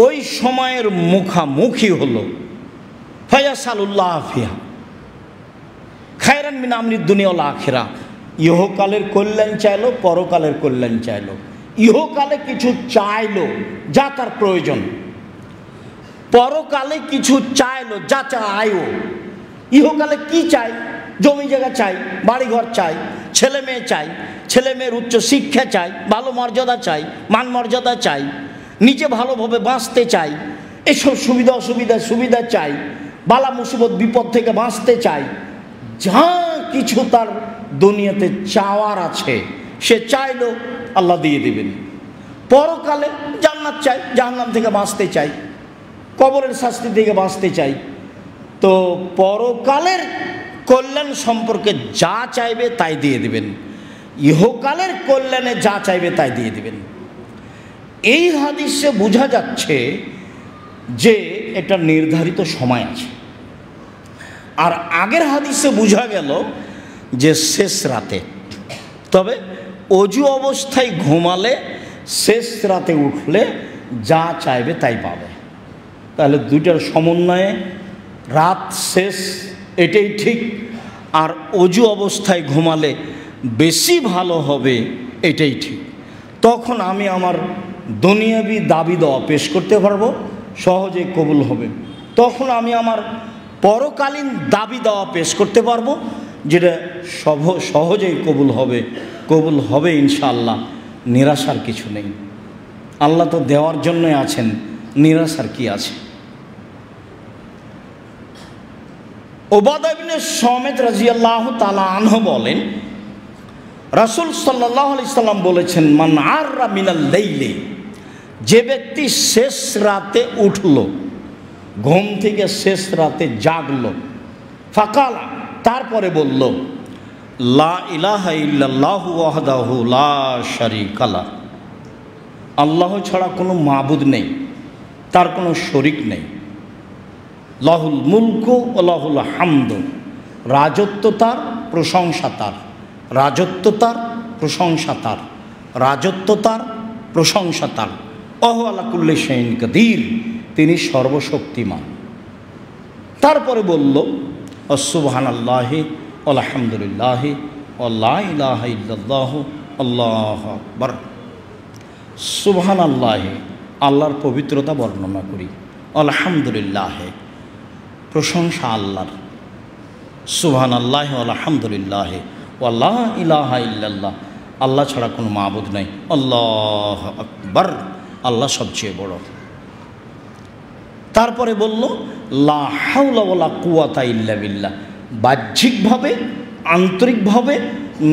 ওই সময়ের মুখামুখি হলো ফায়াসালুল্লাহ ফিহা খায়রান মিন আমরি দুনিয়া ওয়াল আখিরা, ইহকালের কল্যাণ চাইলো, পরকালের কল্যাণ চাইলো। ইহকালে কিছু চাইলো যা তার প্রয়োজন, পরকালে কিছু চাইলো যা চাইও। ইহকালে কি চাই? জমি জায়গা চাই, বাড়িঘর চাই, ছেলে মেয়ে চাই, ছেলে মেয়ের উচ্চ শিক্ষা চাই, ভালো মর্যাদা চাই, মান মর্যাদা চাই, নিজে ভালোভাবে বাঁচতে চাই, এসব সুবিধা অসুবিধা সুবিধা চাই, বালা মুসিবত বিপদ থেকে বাঁচতে চাই, যা কিছু তার দুনিয়াতে চাওয়ার আছে সে চাইলো আল্লাহ দিয়ে দেবেন। পরকালে জান্নাত চাই, জাহান্নাম থেকে বাঁচতে চাই, কবরের শাস্তি থেকে বাঁচতে চাই, তো পরকালের কল্যাণ সম্পর্কে যা চাইবে তাই দিয়ে দেবেন, ইহকালের কল্যাণে যা চাইবে তাই দিয়ে দেবেন। এই হাদিসে বোঝা যাচ্ছে যে এটা নির্ধারিত সময় আছে, আর আগের হাদিসে বোঝা গেল যে শেষ রাতে। তবে অজু অবস্থায় ঘুমালে শেষ রাতে উঠলে যা চাইবে তাই পাবে, তাহলে দুইটার সমন্বয়ে রাত শেষ এটাই ঠিক, আর অজু অবস্থায় ঘুমালে বেশি ভালো হবে এটাই ঠিক। তখন আমি আমার দুনিয়াবি দাবি দেওয়া পেশ করতে পারবো, সহজে কবুল হবে। তখন আমি আমার পরকালীন দাবি দেওয়া পেশ করতে পারবো, যেটা সহজেই কবুল হবে ইনশাআল্লাহ। নিরাশার কিছু নেই, আল্লাহ তো দেওয়ার জন্যই আছেন, নিরাশার কি আছে। উবাদা ইবনে সামিত রাদিয়াল্লাহু তাআলা আনহু বলেন, রাসূল সাল্লাল্লাহু আলাইহি সাল্লাম বলেছেন, মান আররা মিনাল লাইলি, যে ব্যক্তি শেষ রাতে উঠল, ঘুম থেকে শেষ রাতে জাগলো, ফাকালা, তারপরে বলল, লা ইলাহা ইল্লাল্লাহু ওয়াহদাহু লা শারীকা লাহ, আল্লাহ ছাড়া কোনো মাবুদ নেই, তার কোনো শরীক নেই, লাহুল মুলকু ওয়া লাহুল হামদু, রাজত্ব তার, প্রশংসা তার, রাজত্ব তার, প্রশংসা তার, রাজত্ব তার, প্রশংসা তার, ওয়া হুয়া আলা কুল্লি শাইইন কাদির, তিনি সর্বশক্তিমান। তারপরে বলল, সুবহানাল্লাহি আলহামদুলিল্লাহি ওয়া লা ইলাহা ইল্লাল্লাহু আল্লাহু আকবার। সুবহানাল্লাহি, আল্লাহর পবিত্রতা বর্ণনা করি, আলহামদুলিল্লাহ, প্রশংসা আল্লাহর, সুবহানাল্লাহি ওয়া আলহামদুলিল্লাহি ওয়া লা ইলাহা ইল্লাল্লাহ, আল্লাহ ছাড়া কোনো মাবুদ নাই, আল্লাহু আকবার, আল্লাহ সবচেয়ে বড়। তারপরে বলল, লা হাওলা ওয়ালা কুওয়াতা ইল্লা বিল্লাহ, বাহ্যিকভাবে আন্তরিকভাবে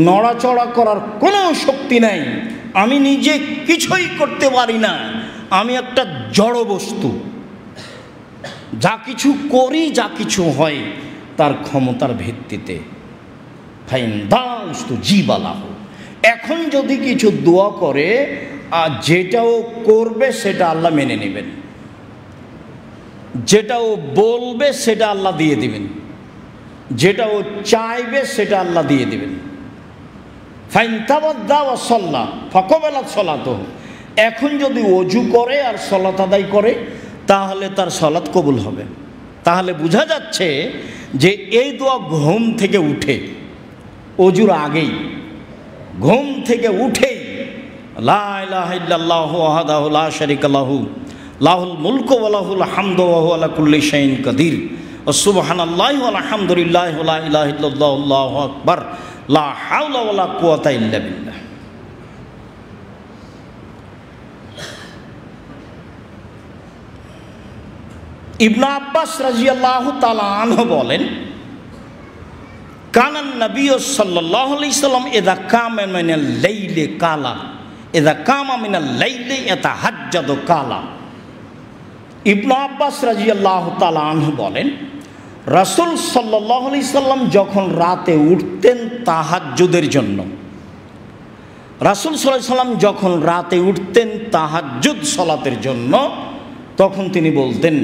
নড়াচড়া করার কোনো শক্তি নাই, আমি নিজে কিছুই করতে পারি না, আমি একটা জড় বস্তু, যা কিছু করি যা কিছু হয় তার ক্ষমতার ভিত্তিতে। ফাইন দাউস্তু জিবালাহ, এখন যদি কিছু দোয়া করে আর যেটাও করবে সেটা আল্লাহ মেনে নেবেন, যেটা ও বলবে সেটা আল্লাহ দিয়ে দিবেন, যেটা ও চাইবে সেটা আল্লাহ দিয়ে দিবেন। ফাইন তাওয়াদ্দা ওয়া সাল্লা ফাকাবালাত সালাতুহু, এখন যদি ওযু করে আর সালাত আদায় করে তাহলে তার সালাত কবুল হবে। তাহলে বোঝা যাচ্ছে যে এই দোয়া ঘুম থেকে উঠে, ওযুর আগেই, ঘুম থেকে উঠেই লা ইলাহা ইল্লাল্লাহু ওয়াহদাহু লা শারীকা লাহু লাহুল মুলকু ওয়া লাহুল হামদু ওয়া হুয়া আলা কুল্লি শাইইন কাদির ওয়া সুবহানাল্লাহি ওয়া আলহামদুলিল্লাহি ওয়া লা ইলাহা ইল্লাল্লাহু আল্লাহু আকবার লা হাওলা ওয়া লা কুওয়াতা ইল্লা বিল্লাহ। ইবনে আব্বাস রাদিয়াল্লাহু তাআলা আনহু বলেন, কানান নবী সাল্লাল্লাহু আলাইহি সাল্লাম ইযা কামা মিনাল লাইলি কালা ইযা কামা মিনাল লাইলি ইয়াতাহাজ্জাদু কালা। ইবনে আব্বাস রাদিয়াল্লাহু তাআলা আনহু বলেন, রাসূল সাল্লাল্লাহু আলাইহি সাল্লাম যখন রাতে উঠতেন তাহাজ্জুদের জন্য, রাসূল সাল্লাল্লাহু আলাইহি সাল্লাম যখন রাতে উঠতেন তাহাজ্জুদ সালাতের জন্য, তখন তিনি বলতেন,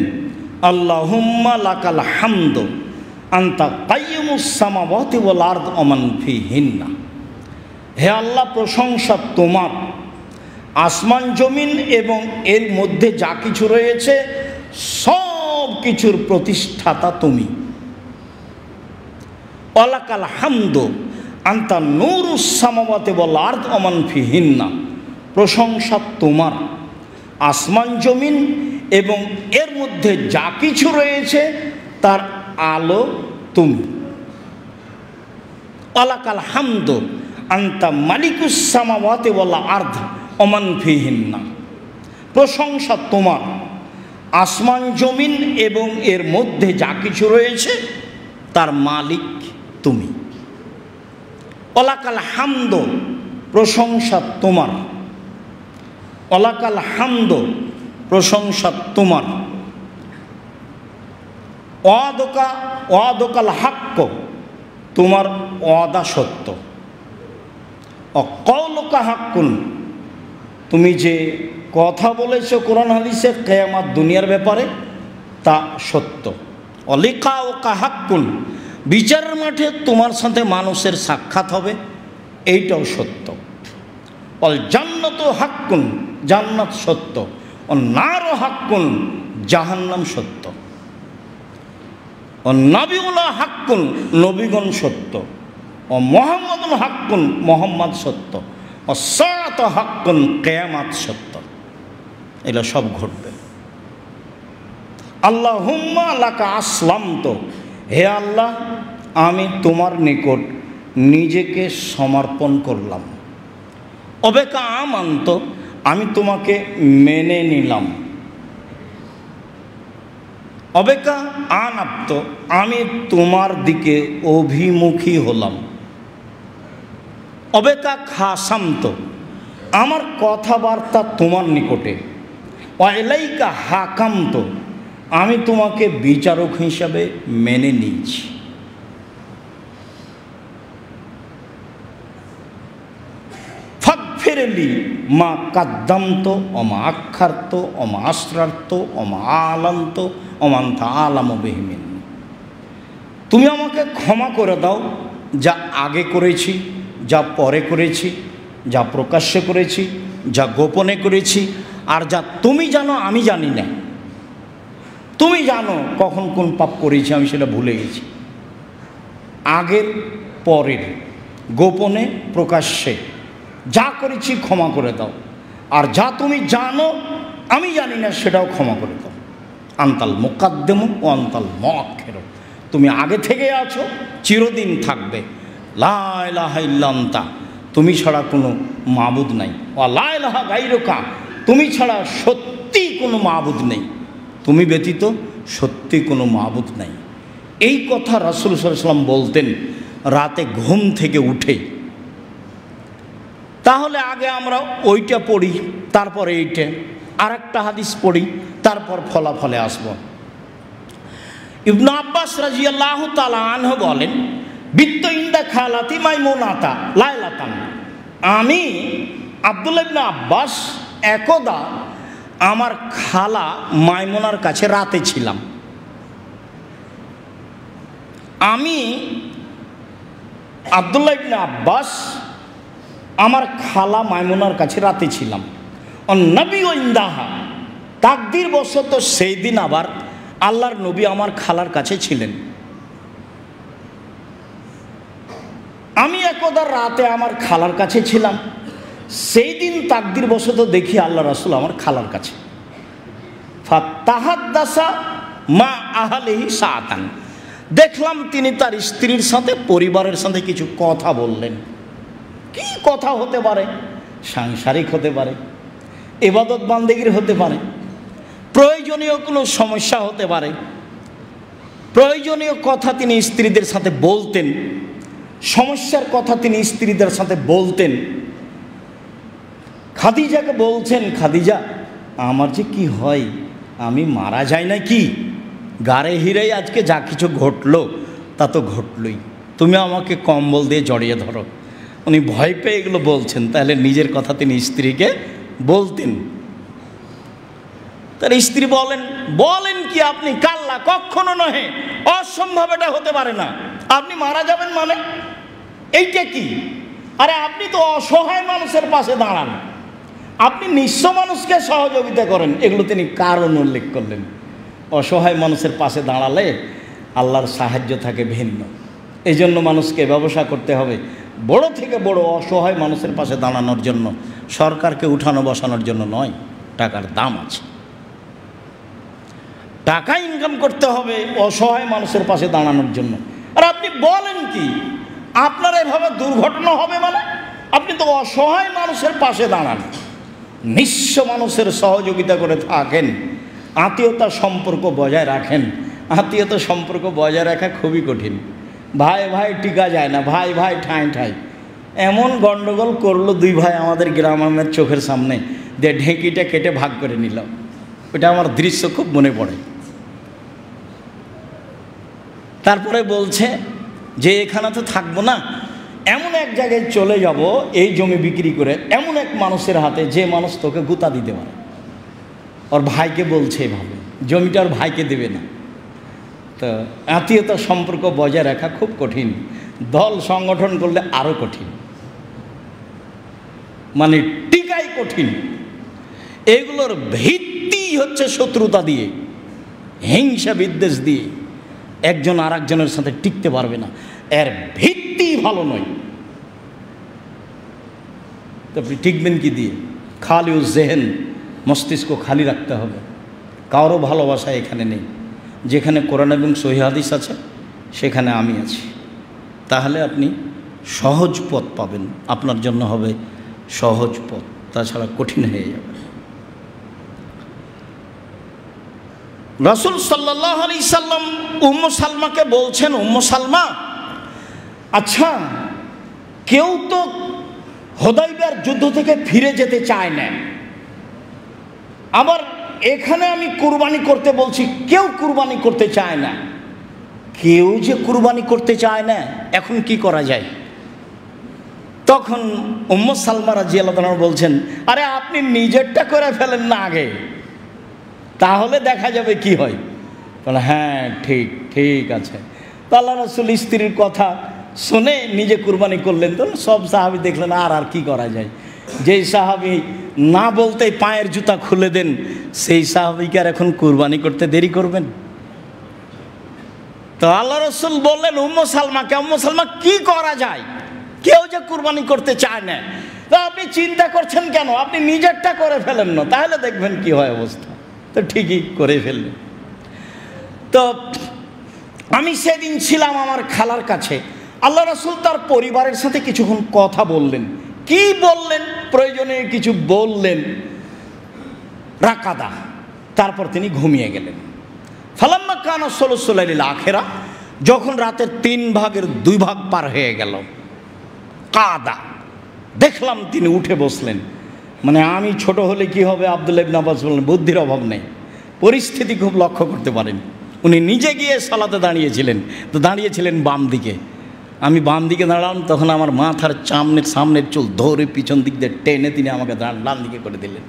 আল্লাহুম্মা লাকাল হামদু আনতা কাইয়ুমুস সামাওয়াতি ওয়াল আরদ ওয়া মান ফিহিন্না। হে আল্লাহ, প্রশংসা তোমার, আসমান জমিন এবং এর মধ্যে যা কিছু রয়েছে সব কিছুর প্রতিষ্ঠাতা তুমি। ওয়ালাকাল হামদু আনতা নূরুস সামাওয়াতি ওয়াল আরদ ওয়া মান ফিহিন্না। প্রশংসা তোমার, আসমান জমিন এবং এর মধ্যে যা কিছু রয়েছে তার আলো তুমি। ওয়ালাকাল হামদু আনতা মালিকুস সামাওয়াতি ওয়াল আরদ ওয়া মান ফিহিন্না। প্রশংসা তোমার, আসমান জমিন এবং এর মধ্যে যা কিছু রয়েছে তার মালিক তুমি। ওয়ালাকাল হামদু, প্রশংসা তোমার, ওয়ালাকাল হামদু, প্রশংসা তোমার। ওয়াদকাল হাক্ক, তোমার ওয়াদা সত্য। অকৌলকা হাক্কুন, তুমি যে কথা বলেছ কোরআন হাদিসে কিয়ামত দুনিয়ার ব্যাপারে তা সত্য। অলিকাওকা হাক্কুন, বিচারের মাঠে তোমার সাথে মানুষের সাক্ষাৎ হবে, এইটাও সত্য। অল জান্নাতু হাক্কুন, জান্নাত সত্য। ও নারও হাক্কুন, জাহান্নাম সত্য। ও নবিউল্লাহ হাক্কুন, নবীগণ সত্য। ও মুহাম্মাদুন হাক্কুন, মুহাম্মদ সত্য। ও সাআত হাক্কুন, কিয়ামত সত্য। এগুলো সব ঘটবে। আল্লাহুম্মা লাকা আসলামতু, হে আল্লাহ, আমি তোমার নিকট নিজেকে সমর্পণ করলাম। অবেকা আমান্ত, আমি তোমাকে মেনে নিলাম। অবেকা আনাপ্ত, আমি তোমার দিকে অভিমুখী হলাম। অবেকা খাসান্ত, আমার কথাবার্তা তোমার নিকটে। ওয়াইলাইকা হাকান্ত, আমি তোমাকে বিচারক হিসাবে মেনে নিয়েছি। ফাগফিরলি মা কাদ্দামত ওমা আক্ষার্ত ওমা আসরার্ত ওমা আলান্ত ওমান্তা আলাম বিহিমিন। তুমি আমাকে ক্ষমা করে দাও, যা আগে করেছি, যা পরে করেছি, যা প্রকাশ্যে করেছি, যা গোপনে করেছি, আর যা তুমি জানো আমি জানি না। তুমি জানো কখন কোন পাপ করেছি, আমি সেটা ভুলে গেছি। আগের পরের, গোপনে প্রকাশ্যে যা করেছি ক্ষমা করে দাও, আর যা তুমি জানো আমি জানি না সেটাও ক্ষমা করে দাও। আন্তাল মুকাদ্দেম ও আন্তাল মুআক্খির, তুমি আগে থেকে আছো, চিরদিন থাকবে। লা ইলাহা ইল্লা আনতা, তুমি ছাড়া কোনো মাবুদ নাই। ওয়া লা ইলাহা গায়রুকা, তুমি ছাড়া সত্যি কোনো মাবুদ নেই, তুমি ব্যতীত সত্যি কোনো মাবুদ নাই। এই কথা রাসূল সাল্লাল্লাহু আলাইহি ওয়াসাল্লাম বলতেন রাতে ঘুম থেকে উঠে। তাহলে আগে আমরা ওইটা পড়ি, তারপরে এইটা, আর একটা হাদিস পড়ি, তারপর ফলাফলে আসব। ইবনে আব্বাস রাদিয়াল্লাহু তাআলা আনহু বলেন, বিত্ত ইনদা খালাতি মাইমুনাতা লাইলাতান, আমি আব্দুল্লাহ ইবনে আব্বাস একদা আমার খালা মাইমুনার কাছে রাতে ছিলাম। আমি আব্দুল্লাহ ইবনে আব্বাস আমার খালা মাইমুনার কাছে রাতে ছিলাম। নবী ও ইন্দাহা, তাকদির বশত সেই দিন আবার আল্লাহর নবী আমার খালার কাছে ছিলেন। আমি একদা রাতে আমার খালার কাছে ছিলাম। সেই দিন তাকদির বশত দেখি আল্লাহ রাসূল আমার খালার কাছে, ফাতাহাদ্দাসা মা আহলিহি সাআতান, দেখলাম তিনি তার স্ত্রীর সাথে, পরিবারের সাথে কিছু কথা বললেন। কি কথা হতে পারে? সাংসারিক হতে পারে, ইবাদত বান্দেগীর হতে পারে, প্রয়োজনীয় কোনো সমস্যা হতে পারে। প্রয়োজনীয় কথা তিনি স্ত্রীদের সাথে বলতেন, সমস্যার কথা তিনি স্ত্রীদের সাথে বলতেন। খাদিজাকে বলছেন, খাদিজা আমার যে কি হয়, আমি মারা যাই না কি? গাড়ে হিরেই আজকে যা কিছু ঘটলো তা তো ঘটলই, তুমি আমাকে কম্বল দিয়ে জড়িয়ে ধরো। উনি ভয় পেয়ে এগুলো বলছেন, তাহলে নিজের কথা তিনি স্ত্রীকে বলতেন। তার স্ত্রী বলেন কি আপনি? কাল্লা, কখনো নহে, অসম্ভব, এটা হতে পারে না। আপনি মারা যাবেন মানে এইটা কি? আরে আপনি তো অসহায় মানুষের পাশে দাঁড়ান, আপনি নিঃস্ব মানুষকে সহযোগিতা করেন। এগুলো তিনি কারণ উল্লেখ করলেন। অসহায় মানুষের পাশে দাঁড়ালে আল্লাহর সাহায্য থাকে ভিন্ন। এই জন্য মানুষকে ব্যবসা করতে হবে বড় থেকে বড় অসহায় মানুষের পাশে দাঁড়ানোর জন্য, সরকারকে উঠানো বসানোর জন্য নয়। টাকার দাম আছে, টাকা ইনকাম করতে হবে অসহায় মানুষের পাশে দাঁড়ানোর জন্য। আর আপনি বলেন কি আপনার এভাবে দুর্ঘটনা হবে মানে? আপনি তো অসহায় মানুষের পাশে দাঁড়ান, নিঃস্ব মানুষের সহযোগিতা করে থাকেন, আত্মীয়তা সম্পর্ক বজায় রাখেন। আত্মীয়তা সম্পর্ক বজায় রাখা খুবই কঠিন। ভাই ভাই টিকা যায় না, ভাই ভাই ঠাঁই ঠাঁই। এমন গণ্ডগোল করলো দুই ভাই আমাদের গ্রামের চোখের সামনে, যে ঢেঁকিটা কেটে ভাগ করে নিল। ওটা আমার দৃশ্য খুব মনে পড়ে। তারপরে বলছে যে এখানে তো থাকবো না, এমন এক জায়গায় চলে যাব এই জমি বিক্রি করে, এমন এক মানুষের হাতে যে মানুষ তোকে গুতা দিতে পারে। ওর ভাইকে বলছে এভাবে, জমিটা ওর ভাইকে দেবে না। তো আত্মীয়তার সম্পর্ক বজায় রাখা খুব কঠিন, দল সংগঠন করলে আরও কঠিন, মানে টিকাই কঠিন। এগুলোর ভিত্তি হচ্ছে শত্রুতা দিয়ে, হিংসা বিদ্বেষ দিয়ে। একজন আর একজনের সাথে টিকতে পারবে না, এর ভিত্তি ভালো নয়। আপনি টিকবেন কি দিয়ে? খালি ও জেহেন, মস্তিষ্ক খালি রাখতে হবে। কারো ভালোবাসা এখানে নেই। যেখানে কোরআন এবং সহিহ হাদিস আছে সেখানে আমি আছি, তাহলে আপনি সহজ পথ পাবেন, আপনার জন্য হবে সহজ পথ, তাছাড়া কঠিন হয়ে যাবে। রাসূল সাল্লাল্লাহু আলাইহি সাল্লাম উম্মু সালমাকে বলছেন, উম্মু সালমা, আচ্ছা কেউ তো হুদায়বিয়ার যুদ্ধ থেকে ফিরে যেতে চায় না, আবার এখানে আমি কুরবানি করতে বলছি, কেউ কুরবানি করতে চায় না। কেউ যে কুরবানি করতে চায় না, এখন কি করা যায়? তখন উম্মু সালমা রাদিয়াল্লাহু আনহা বলছেন, আরে আপনি নিজেরটা করে ফেলেন না আগে, তাহলে দেখা যাবে কি হয়। বলে হ্যাঁ ঠিক ঠিক আছে। তো আল্লাহ রাসূল স্ত্রীর কথা শুনে নিজে কুরবানি করলেন। তো সব সাহাবী দেখলেন আর কি করা যায়। যেই সাহাবী না বলতেই পায়ের জুতা খুলে দেন, সেই সাহাবীকে আর এখন কুরবানি করতে দেরি করবেন? তো আল্লাহ রাসূল বললেন উম্মু সালমাকে, উম্মু সালমা কি করা যায়? কেউ যে কুরবানি করতে চায় না, তো আপনি চিন্তা করছেন কেন? আপনি নিজেরটা করে ফেলেন না, তাহলে দেখবেন কি হয় অবস্থা। তো ঠিকই করে ফেললেন। তো আমি সেদিন ছিলাম আমার খালার কাছে। আল্লাহ রাসূল তার পরিবারের সাথে কিছুক্ষণ কথা বললেন। কি বললেন? প্রয়োজনে কিছু বললেন। রাকাদা, তারপর তিনি ঘুমিয়ে গেলেন। ফালাম্মা কানা সুলুসুল লাইলিল আখিরা, যখন রাতের 3 ভাগের 2 ভাগ পার হয়ে গেল, কাদা, দেখলাম তিনি উঠে বসলেন। মানে আমি ছোট হলে কি হবে, আব্দুল্লাহ ইবনে আব্বাস বললেন বুদ্ধির অভাব নেই, পরিস্থিতি খুব লক্ষ্য করতে পারেন। উনি নিজে গিয়ে সালাতে দাঁড়িয়েছিলেন, তো দাঁড়িয়েছিলেন বাম দিকে। আমি বাম দিকে দাঁড়ালাম, তখন আমার মাথার সামনের চুল ধরে পিছন দিক দিয়ে টেনে তিনি আমাকে ডান দিকে করে দিলেন।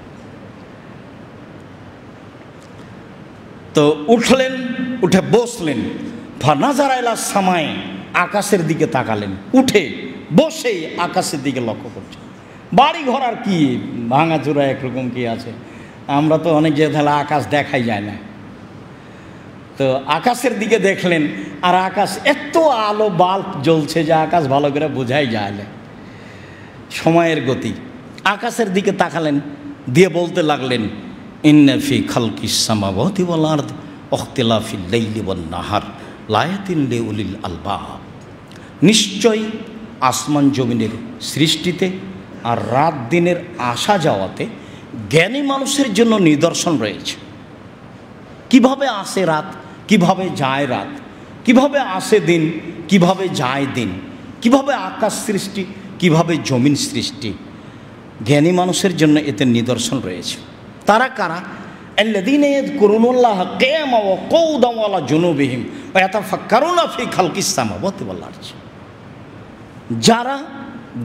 তো উঠলেন, উঠে বসলেন। ফানাজারা ইলা সামায়ে, আকাশের দিকে তাকালেন। উঠে বসেই আকাশের দিকে লক্ষ্য করছেন। বাড়ি ঘর আর কি, ভাঙাচোরা একরকম কি আছে, আমরা তো অনেক জায়গায় তাহলে আকাশ দেখাই যায় না। তো আকাশের দিকে দেখলেন, আর আকাশ এত আলো বাল্ব জ্বলছে যে আকাশ ভালো করে বোঝাই যায় না। সময়ের গতি, আকাশের দিকে তাকালেন, দিয়ে বলতে লাগলেন, ইন্না ফি খালকিস সামাওয়াতি ওয়াল আরদ ইখতিলাফিল লাইলি ওয়ান নাহার লায়াতিন লিউলিল আলবাব। নিশ্চয়ই আসমান জমিনের সৃষ্টিতে আর রাত দিনের আসা যাওয়াতে জ্ঞানী মানুষের জন্য নিদর্শন রয়েছে। কিভাবে আসে রাত, কিভাবে যায় রাত, কিভাবে আসে দিন, কিভাবে যায় দিন, কিভাবে আকাশ সৃষ্টি, কিভাবে জমিন সৃষ্টি, জ্ঞানী মানুষের জন্য এতে নিদর্শন রয়েছে। তারা কারা? আল্লাযীনা ইয়াযকুরুনাল্লাহা কিয়ামান ওয়া কুউদান ওয়া আলা জুনুবিহিম ওয়া ইয়াতাফাক্কারুনা ফি খালকিস সামাওয়াতি ওয়াল আরদ। যারা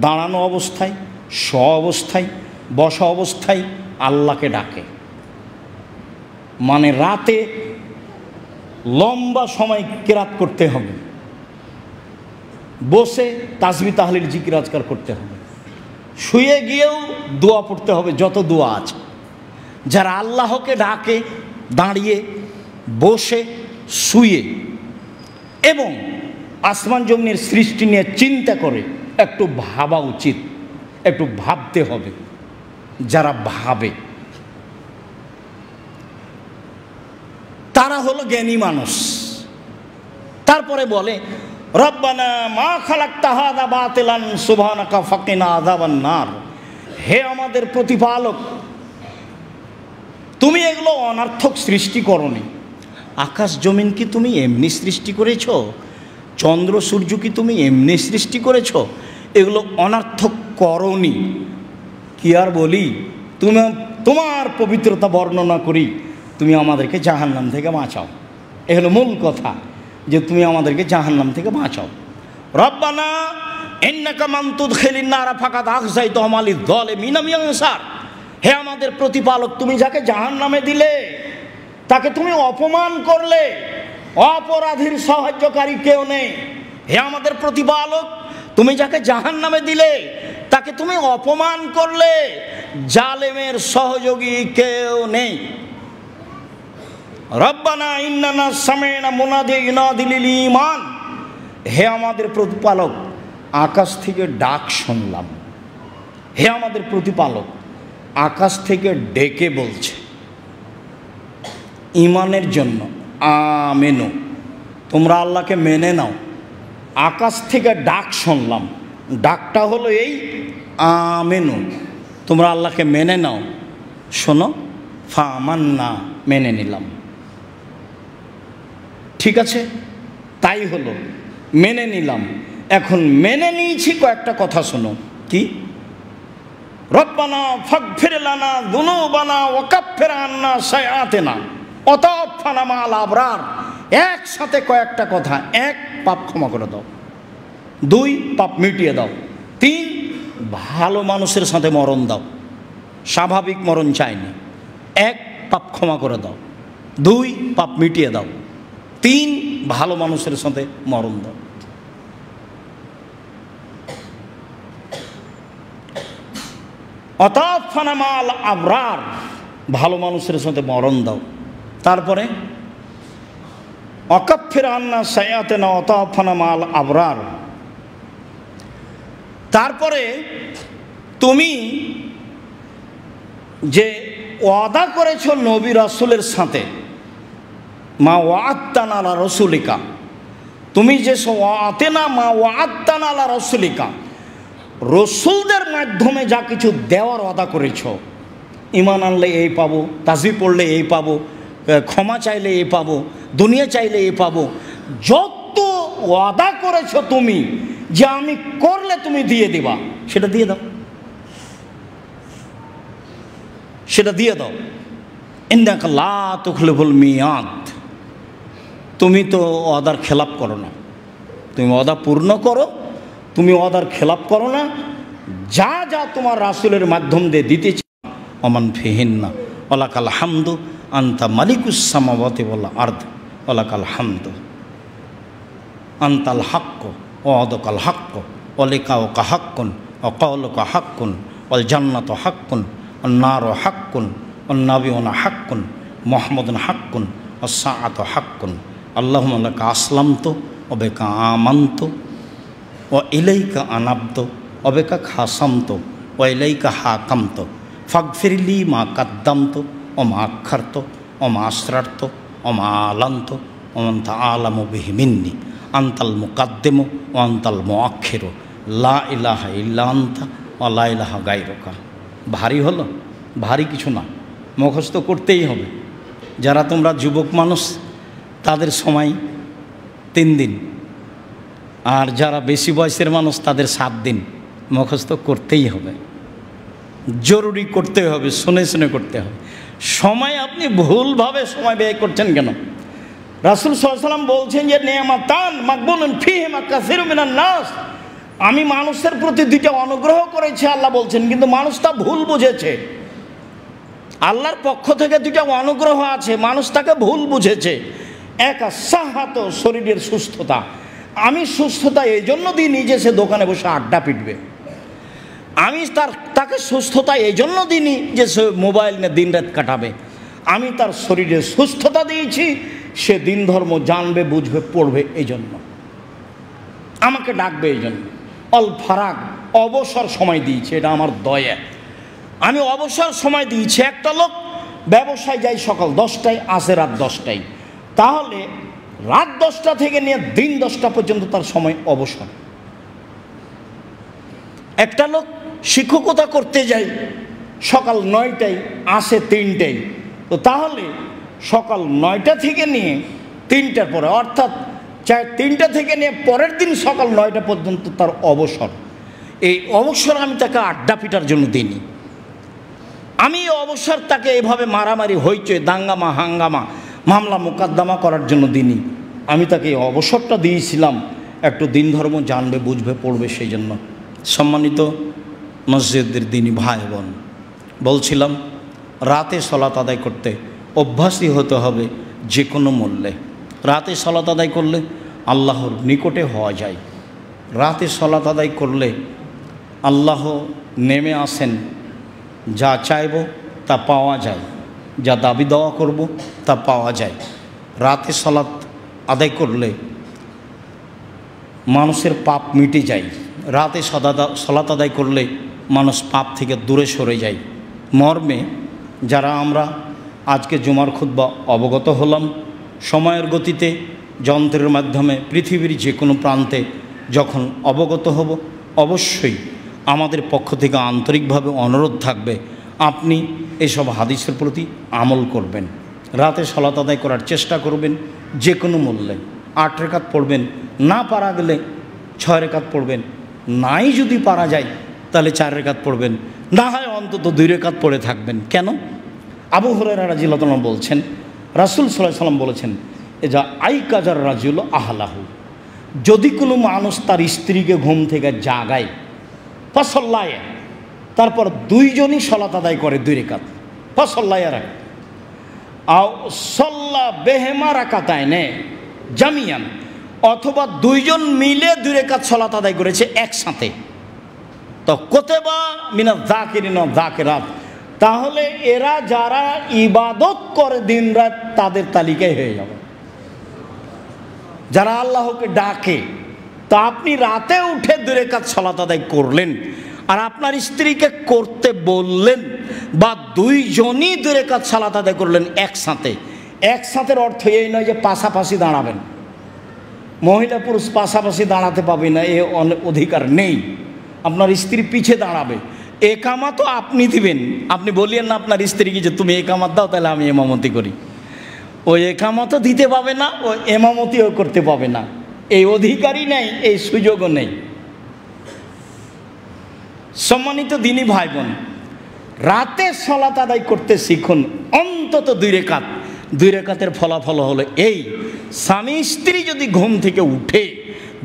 দাঁড়ানো অবস্থায়, শোয়া অবস্থায়, বসা অবস্থায় আল্লাহকে ডাকে, মানে রাতে লম্বা সময় কিরাত করতে হবে, বসে তাসবিহ তাহলিল জিকির আজকার করতে হবে, শুয়ে গিয়েও দোয়া পড়তে হবে, যত দোয়া আছে। যারা আল্লাহকে ডাকে দাঁড়িয়ে, বসে, শুয়ে এবং আসমান জমিনের সৃষ্টি নিয়ে চিন্তা করে, একটু ভাবা উচিত, একটু ভাবতে হবে। যারা ভাবে তারা হলো জ্ঞানী মানুষ। তারপরে বলে, রব্বানা মা খালাকতা হাযা বাতিলান সুবহানাকা ফাকিনা আযাবান নার। হে আমাদের প্রতিপালক, তুমি এগুলো অনর্থক সৃষ্টি করনি। আকাশ জমিন কি তুমি এমনি সৃষ্টি করেছ? চন্দ্র সূর্য কি তুমি এমনি সৃষ্টি করেছ? এগুলো অনর্থক করনি। কি আর বলি, তুমি তোমার পবিত্রতা বর্ণনা করি, তুমি আমাদেরকে জাহান্নাম থেকে বাঁচাও। এ হলো মূল কথা, যে তুমি আমাদেরকে জাহান্নাম থেকে বাঁচাও। রব্বানা ইন্নাকা মান তুদখিলিন নারা ফাকাদ আখযাইতাহু মা লিয-যালিমিনা মিন আনসার। হে আমাদের প্রতিপালক, তুমি যাকে জাহান্নামে দিলে তাকে তুমি অপমান করলে, অপরাধীর সাহায্যকারী কেউ নেই। হে আমাদের প্রতিপালক, তুমি যাকে জাহান্নামে দিলে তাকে তুমি অপমান করলে, জালেমের সহযোগী কেউ নেই। রব্বানা ইন্নানা সামি'না মুনাদিয়ান ইউনাদি লিল ঈমান। হে আমাদের প্রতিপালক, আকাশ থেকে ডাক শুনলাম। হে আমাদের প্রতিপালক, আকাশ থেকে ডেকে বলছে ঈমানের জন্য, আমিনু, তোমরা আল্লাহকে মেনে নাও। আকাশ থেকে ডাক শুনলাম, ডাকটা হলো এই, আমিনু, তোমরা আল্লাহকে মেনে নাও। শোনো, ফামান্না, মেনে নিলাম। ঠিক আছে, তাই হলো, মেনে নিলাম। এখন মেনে নিয়েছি, কয়েকটা কথা শোনো। কি? রব্বানা ফাগফির লানা যুনুবানা ওয়া কাফফির আন্না সাইয়্যাতিনা ওয়া তাওফানা মা'আল আবরার। একসাথে কয়েকটা কথা। 1, পাপ ক্ষমা করে দাও। 2, পাপ মিটিয়ে দাও। 3, ভালো মানুষের সাথে মরণ দাও, স্বাভাবিক মরণ চাইনি। 1, পাপ ক্ষমা করে দাও। 2, পাপ মিটিয়ে দাও। 3, ভালো মানুষের সাথে মরণ দাও। অতাফানা মা'আল আবরার, ভালো মানুষের সাথে মরণ দাও। তারপরে ওয়াকাফির আন্না সাইয়্যাতিনা ওয়াতাওফানা মা'আল আবরার। তারপরে তুমি যে ওয়াদা করেছ নবী রাসূলের সাথে, মা ওয়া'আদতানা আলা রাসূলিকা, তুমি যে ওয়া'আতিনা মা ওয়া'আদতানা আলা রাসূলিকা, রসুলদের মাধ্যমে যা কিছু দেওয়ার ওয়াদা করেছ, ঈমান আনলে এই পাবো, তাসবিহ পড়লে এই পাবো, ক্ষমা চাইলে এই পাবো, দুনিয়া চাইলে এই পাবো, যত ওয়াদা করেছ তুমি যে আমি করলে তুমি দিয়ে দিবা, সেটা দিয়ে দাও, সেটা দিয়ে দাও। ইন্নাকা লা তুখলিফুল মিয়াদ, তুমি তো ওয়াদার খেলাপ করো না, তুমি ওয়াদা পূর্ণ করো, তুমি ওয়াদার খেলাপ করো না। যা যা তোমার রাসূলের মাধ্যম দিয়ে দিতেছে, ওমান ফিহিন্না ওয়ালাকাল হামদু আনতা মালিকুস সামাওয়াতি ওয়াল আরদ ওয়ালাকাল হামদু আনতাল হাক্ক ওয়াদাকাল হাক্ক ওয়ালিকাউকা হাক্কুন ওয়া কাউলুকা হাক্কুন ওয়াল জান্নাতু হাক্কুন ওয়ান নারু হাক্কুন ওয়ান নাবিয়ুনা হাক্কুন মুহাম্মাদুন হাক্কুন ওয়াস সাআতু হাক্কুন আল্লাহুম্মা লাকা আসলামতু ওয়া বিকা আমানতু ও ইলাইকা আনাবতু ওয়া বিকা খাসামতু ওয়াইলাইকা হাকামত ফাগফিরলি মা কাদ্দামত ওমা আক্ষারত ওমা আসরারত ওমা আলান্ত ওমান্তা আলামু বিহি মিন্নি আনতাল মুকাদ্দিমু ও আনতাল মুআক্ষিরু লা ইলাহা ইল্লা আনতা ওয়া লা ইলাহা গায়রুকা। ভারী হলো? ভারী কিছু না, মুখস্থ করতেই হবে। যারা তোমরা যুবক মানুষ তাদের সময় 3 দিন, আর যারা বেশি বয়সের মানুষ তাদের 7 দিন। মুখস্থ করতেই হবে, জরুরি করতে হবে, শুনে শুনে করতে হবে। সময় আপনি ভুলভাবে সময় ব্যয় করছেন কেন? রাসূল সাল্লাল্লাহু আলাইহি ওয়াসাল্লাম বলছেন যে নিয়ামাতান মাকবুলুন ফীহিমা কাসীরুম মিনান নাস, আমি মানুষের প্রতি 2টা অনুগ্রহ করেছি আল্লাহ বলছেন, কিন্তু মানুষ তা ভুল বুঝেছে। আল্লাহর পক্ষ থেকে 2টা অনুগ্রহ আছে, মানুষ তাকে ভুল বুঝেছে। এক সাহাত, শরীরের সুস্থতা। আমি সুস্থতা এই জন্য দিইনি যে সে দোকানে বসে আড্ডা পিটবে। আমি তাকে সুস্থতা এই জন্য দিইনি যে সে মোবাইল নিয়ে দিন রাত কাটাবে। আমি তার শরীরে সুস্থতা দিয়েছি, সে দিন ধর্ম জানবে, বুঝবে, পড়বে, এই জন্য আমাকে ডাকবে। এই জন্য অল ফারাক, অবসর সময় দিয়েছি, এটা আমার দয়া। আমি অবসর সময় দিয়েছি। একটা লোক ব্যবসায় যায় সকাল 10টায়, আসে রাত 10টায়, তাহলে রাত 10টা থেকে নিয়ে দিন 10টা পর্যন্ত তার সময় অবসর। একটা লোক শিক্ষকতা করতে যায় সকাল 9টায়, আসে 3টায়, তো তাহলে সকাল 9টা থেকে নিয়ে 3টার পরে, অর্থাৎ 3টা থেকে নিয়ে পরের দিন সকাল 9টা পর্যন্ত তার অবসর। এই অবসর আমি তাকে আড্ডা পিটার জন্য দিইনি। আমি এই অবসর তাকে এভাবে মারামারি, হইচই, দাঙ্গামা, হাঙ্গামা, মামলা মোকদ্দমা করার জন্য দিইনি। আমি তাকে এই অবসরটা দিয়েছিলাম একটু দিন ধর্ম জানবে, বুঝবে, পড়বে, সেই জন্য। সম্মানিত মসজিদের দিনী ভাই বোন, বলছিলাম রাতে সলাত আদায় করতে অভ্যাসী হতে হবে যে কোনো মূল্যে। রাতে সলাত আদায় করলে আল্লাহর নিকটে হওয়া যায়। রাতে সলাত আদায় করলে আল্লাহ নেমে আসেন, যা চাইব তা পাওয়া যায়, যা দাবি দেওয়া করব তা পাওয়া যায়। রাতে সলাত আদায় করলে মানুষের পাপ মিটে যায়। রাতে সলাত আদায় করলে মানুষ পাপ থেকে দূরে সরে যায়। মর্মে যারা আমরা আজকে জুমার খুতবা অবগত হলাম, সময়ের গতিতে যন্ত্রের মাধ্যমে পৃথিবীর যে কোনো প্রান্তে যখন অবগত হব, অবশ্যই আমাদের পক্ষ থেকে আন্তরিকভাবে অনুরোধ থাকবে আপনি এসব হাদিসের প্রতি আমল করবেন। রাতে সলাত আদায় করার চেষ্টা করবেন যে কোনো মূল্যে। 8 রাকাত পড়বেন, না পারা গেলে 6 রাকাত পড়বেন, নাই যদি পারা যায় তাহলে 4 রাকাত পড়বেন, না হয় অন্তত 2 রাকাত পড়ে থাকবেন। কেন? আবু হুরায়রা রাদিয়াল্লাহু আনহু বলছেন, রাসূল সাল্লাল্লাহু আলাইহি ওয়াসাল্লাম বলেছেন, এজা আইকাজার রাজুল আহলাহু, যদি কোনো মানুষ তার স্ত্রীকে ঘুম থেকে জাগায়, ফাসাল্লায়, তারপর 2 জনই সলাত আদায় করে 2 রাকাত, ফাসাল্লায় রাখ আও সাল্লা বেহেমা রাকাতাইনে জামিয়ান, অথবা 2 জন মিলে 2 রাকাত সলাত আদায় করেছে একসাথে, তো কুতিবা মিনাজ যাকিরিন ওয়া যাকিরাত, তাহলে এরা যারা ইবাদত করে দিন রাত তাদের তালিকায় হয়ে যাবে, যারা আল্লাহকে ডাকে। তা আপনি রাতে উঠে 2 রাকাত সালাত আদায় করলেন, আর আপনার স্ত্রীকে করতে বললেন, বা 2 জনই 2 রাকাত সালাত আদায় করলেন একসাথে। একসাথের অর্থ এই নয় যে পাশাপাশি দাঁড়াবেন। মহিলা পুরুষ পাশাপাশি দাঁড়াতে পাবে না, এ অধিকার নেই। আপনার স্ত্রী পিছে দাঁড়াবে। একামাতও আপনি দিবেন। আপনি বলিয়েন না আপনার স্ত্রীকে যে তুমি একামাত দাও, তাহলে আমি এমামতি করি। ওই একামতও দিতে পাবে না, ও এমামতিও করতে পাবে না। এই অধিকারই নেই, এই সুযোগও নেই। সম্মানিত দিনী ভাই বোন, রাতে সালাত আদায় করতে শিখুন অন্তত 2 রাকাত। 2 রাকাতের ফলাফল হলো এই, স্বামী স্ত্রী যদি ঘুম থেকে উঠে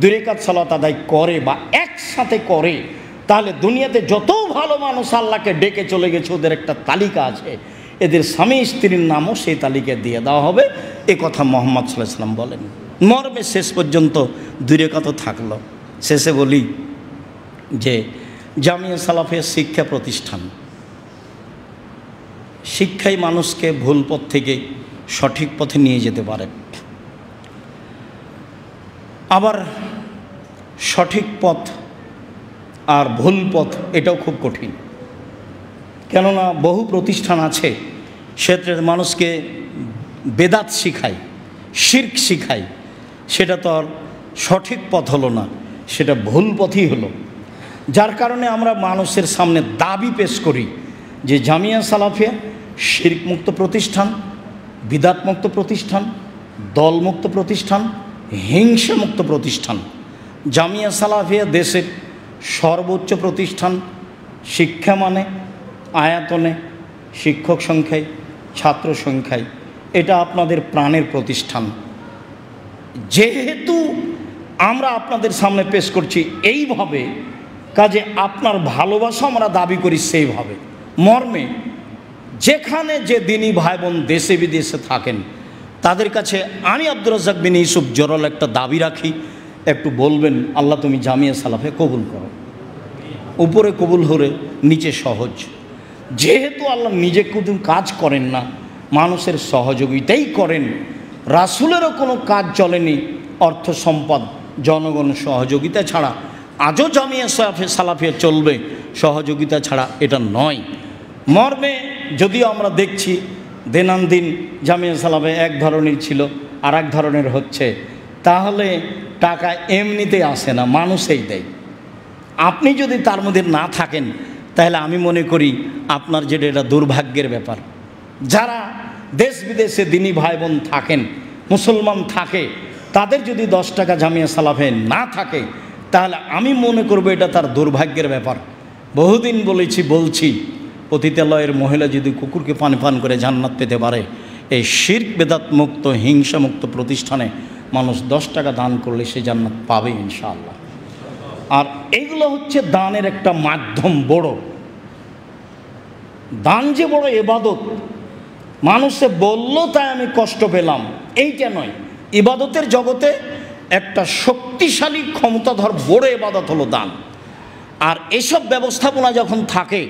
2 রাকাত সালাত আদায় করে বা একসাথে করে, তাহলে দুনিয়াতে যত ভালো মানুষ আল্লাহকে ডেকে চলে গেছে ওদের একটা তালিকা আছে, এদের স্বামী স্ত্রীর নামও সেই তালিকায় দিয়ে দেওয়া হবে। এ কথা মুহাম্মদ সাল্লাল্লাহু আলাইহি ওয়াসাল্লাম বলেন। মর্মে শেষ পর্যন্ত 2 রাকাত থাকলো। শেষে বলি যে জামিয়া সালাফিয়া শিক্ষা প্রতিষ্ঠান, শিক্ষাই মানুষকে ভুল পথ থেকে সঠিক পথে নিয়ে যেতে পারে। আবার সঠিক পথ আর ভুল পথ এটাও খুব কঠিন। কেননা বহু প্রতিষ্ঠান আছে সেটা মানুষকে বেদাত শিখায়, শিরক শিখায়, সেটা তো আর সঠিক পথ হলো না, সেটা ভুল পথই হলো। যার কারণে আমরা মানুষের সামনে দাবি পেশ করি যে জামিয়া সালাফিয়া শিরকমুক্ত প্রতিষ্ঠান, বিদাতমুক্ত প্রতিষ্ঠান, দলমুক্ত প্রতিষ্ঠান, হিংসামুক্ত প্রতিষ্ঠান। জামিয়া সালাফিয়া দেশের সর্বোচ্চ প্রতিষ্ঠান, শিক্ষা মানে, আয়াতনে, শিক্ষক সংখ্যায়, ছাত্র সংখ্যায়। এটা আপনাদের প্রাণের প্রতিষ্ঠান। যেহেতু আমরা আপনাদের সামনে পেশ করছি এইভাবে, কাজে আপনার ভালোবাসা আমরা দাবি করি সেইভাবে। মর্মে যেখানে যে দিনী ভাই বোন দেশে বিদেশে থাকেন তাদের কাছে আমি আব্দুর রাজ্জাক বিন ইউসুফ জরল একটা দাবি রাখি, একটু বলবেন আল্লাহ তুমি জামিয়া সালাফে কবুল করো। উপরে কবুল হলে নিচে সহজ। যেহেতু আল্লাহ নিজে কোনো কাজ করেন না, মানুষের সহযোগিতাই করেন। রাসূলেরও কোনো কাজ চলেনি অর্থ সম্পদ জনগণ সহযোগিতা ছাড়া। আজও জামিয়া সালাফিয়া চলবে সহযোগিতা ছাড়া, এটা নয়। মর্মে যদিও আমরা দেখছি দিনান্দিন জামিয়া সালাফে এক ধরনের ছিল আর এক ধরনের হচ্ছে, তাহলে টাকা এমনিতেই আসে না, মানুষেই দেয়। আপনি যদি তার মধ্যে না থাকেন তাহলে আমি মনে করি আপনার যেটা এটা দুর্ভাগ্যের ব্যাপার। যারা দেশ বিদেশে দিনী ভাই বোন থাকেন, মুসলমান থাকে, তাদের যদি 10 টাকা জামিয়া সালাফে না থাকে তাহলে আমি মনে করব এটা তার দুর্ভাগ্যের ব্যাপার। বহুদিন বলছি পতিতালয়ের মহিলা যদি কুকুরকে পান করে জান্নাত পেতে পারে, এই শিরক বেদাত মুক্ত হিংসা মুক্ত প্রতিষ্ঠানে মানুষ 10 টাকা দান করলে সে জান্নাত পাবে ইনশাআল্লাহ। আর এইগুলো হচ্ছে দানের একটা মাধ্যম। বড় দান যে বড় ইবাদত, মানুষে বলল তাই আমি কষ্ট পেলাম, এইটা নয়। ইবাদতের জগতে একটা শক্তিশালী ক্ষমতাধর বড় ইবাদত হলো দান। আর এসব ব্যবস্থাপনা যখন থাকে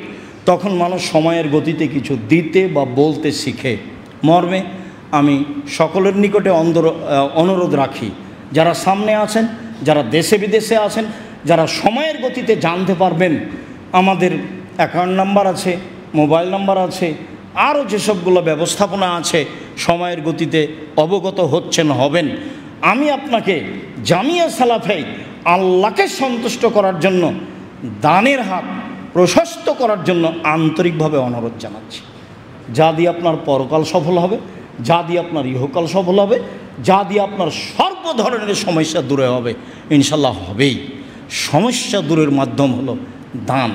তখন মানুষ সময়ের গতিতে কিছু দিতে বা বলতে শিখে। মর্মে আমি সকলের নিকটে অনুরোধ রাখি, যারা সামনে আছেন, যারা দেশে বিদেশে আছেন, যারা সময়ের গতিতে জানতে পারবেন, আমাদের অ্যাকাউন্ট নাম্বার আছে, মোবাইল নাম্বার আছে, আরও যেসবগুলো ব্যবস্থাপনা আছে, সময়ের গতিতে অবগত হবেন। আমি আপনাকে জামিয়া সালাফে আল্লাহকে সন্তুষ্ট করার জন্য দানের হাত প্রশস্ত করার জন্য আন্তরিকভাবে অনুরোধ জানাচ্ছি। যা দিয়ে আপনার পরকাল সফল হবে, যা দিয়ে আপনার ইহকাল সফল হবে, যা দিয়ে আপনার সর্ব ধরনের সমস্যা দূরে হবে, ইনশাল্লাহ হবেই। সমস্যা দূরের মাধ্যম হলো দান।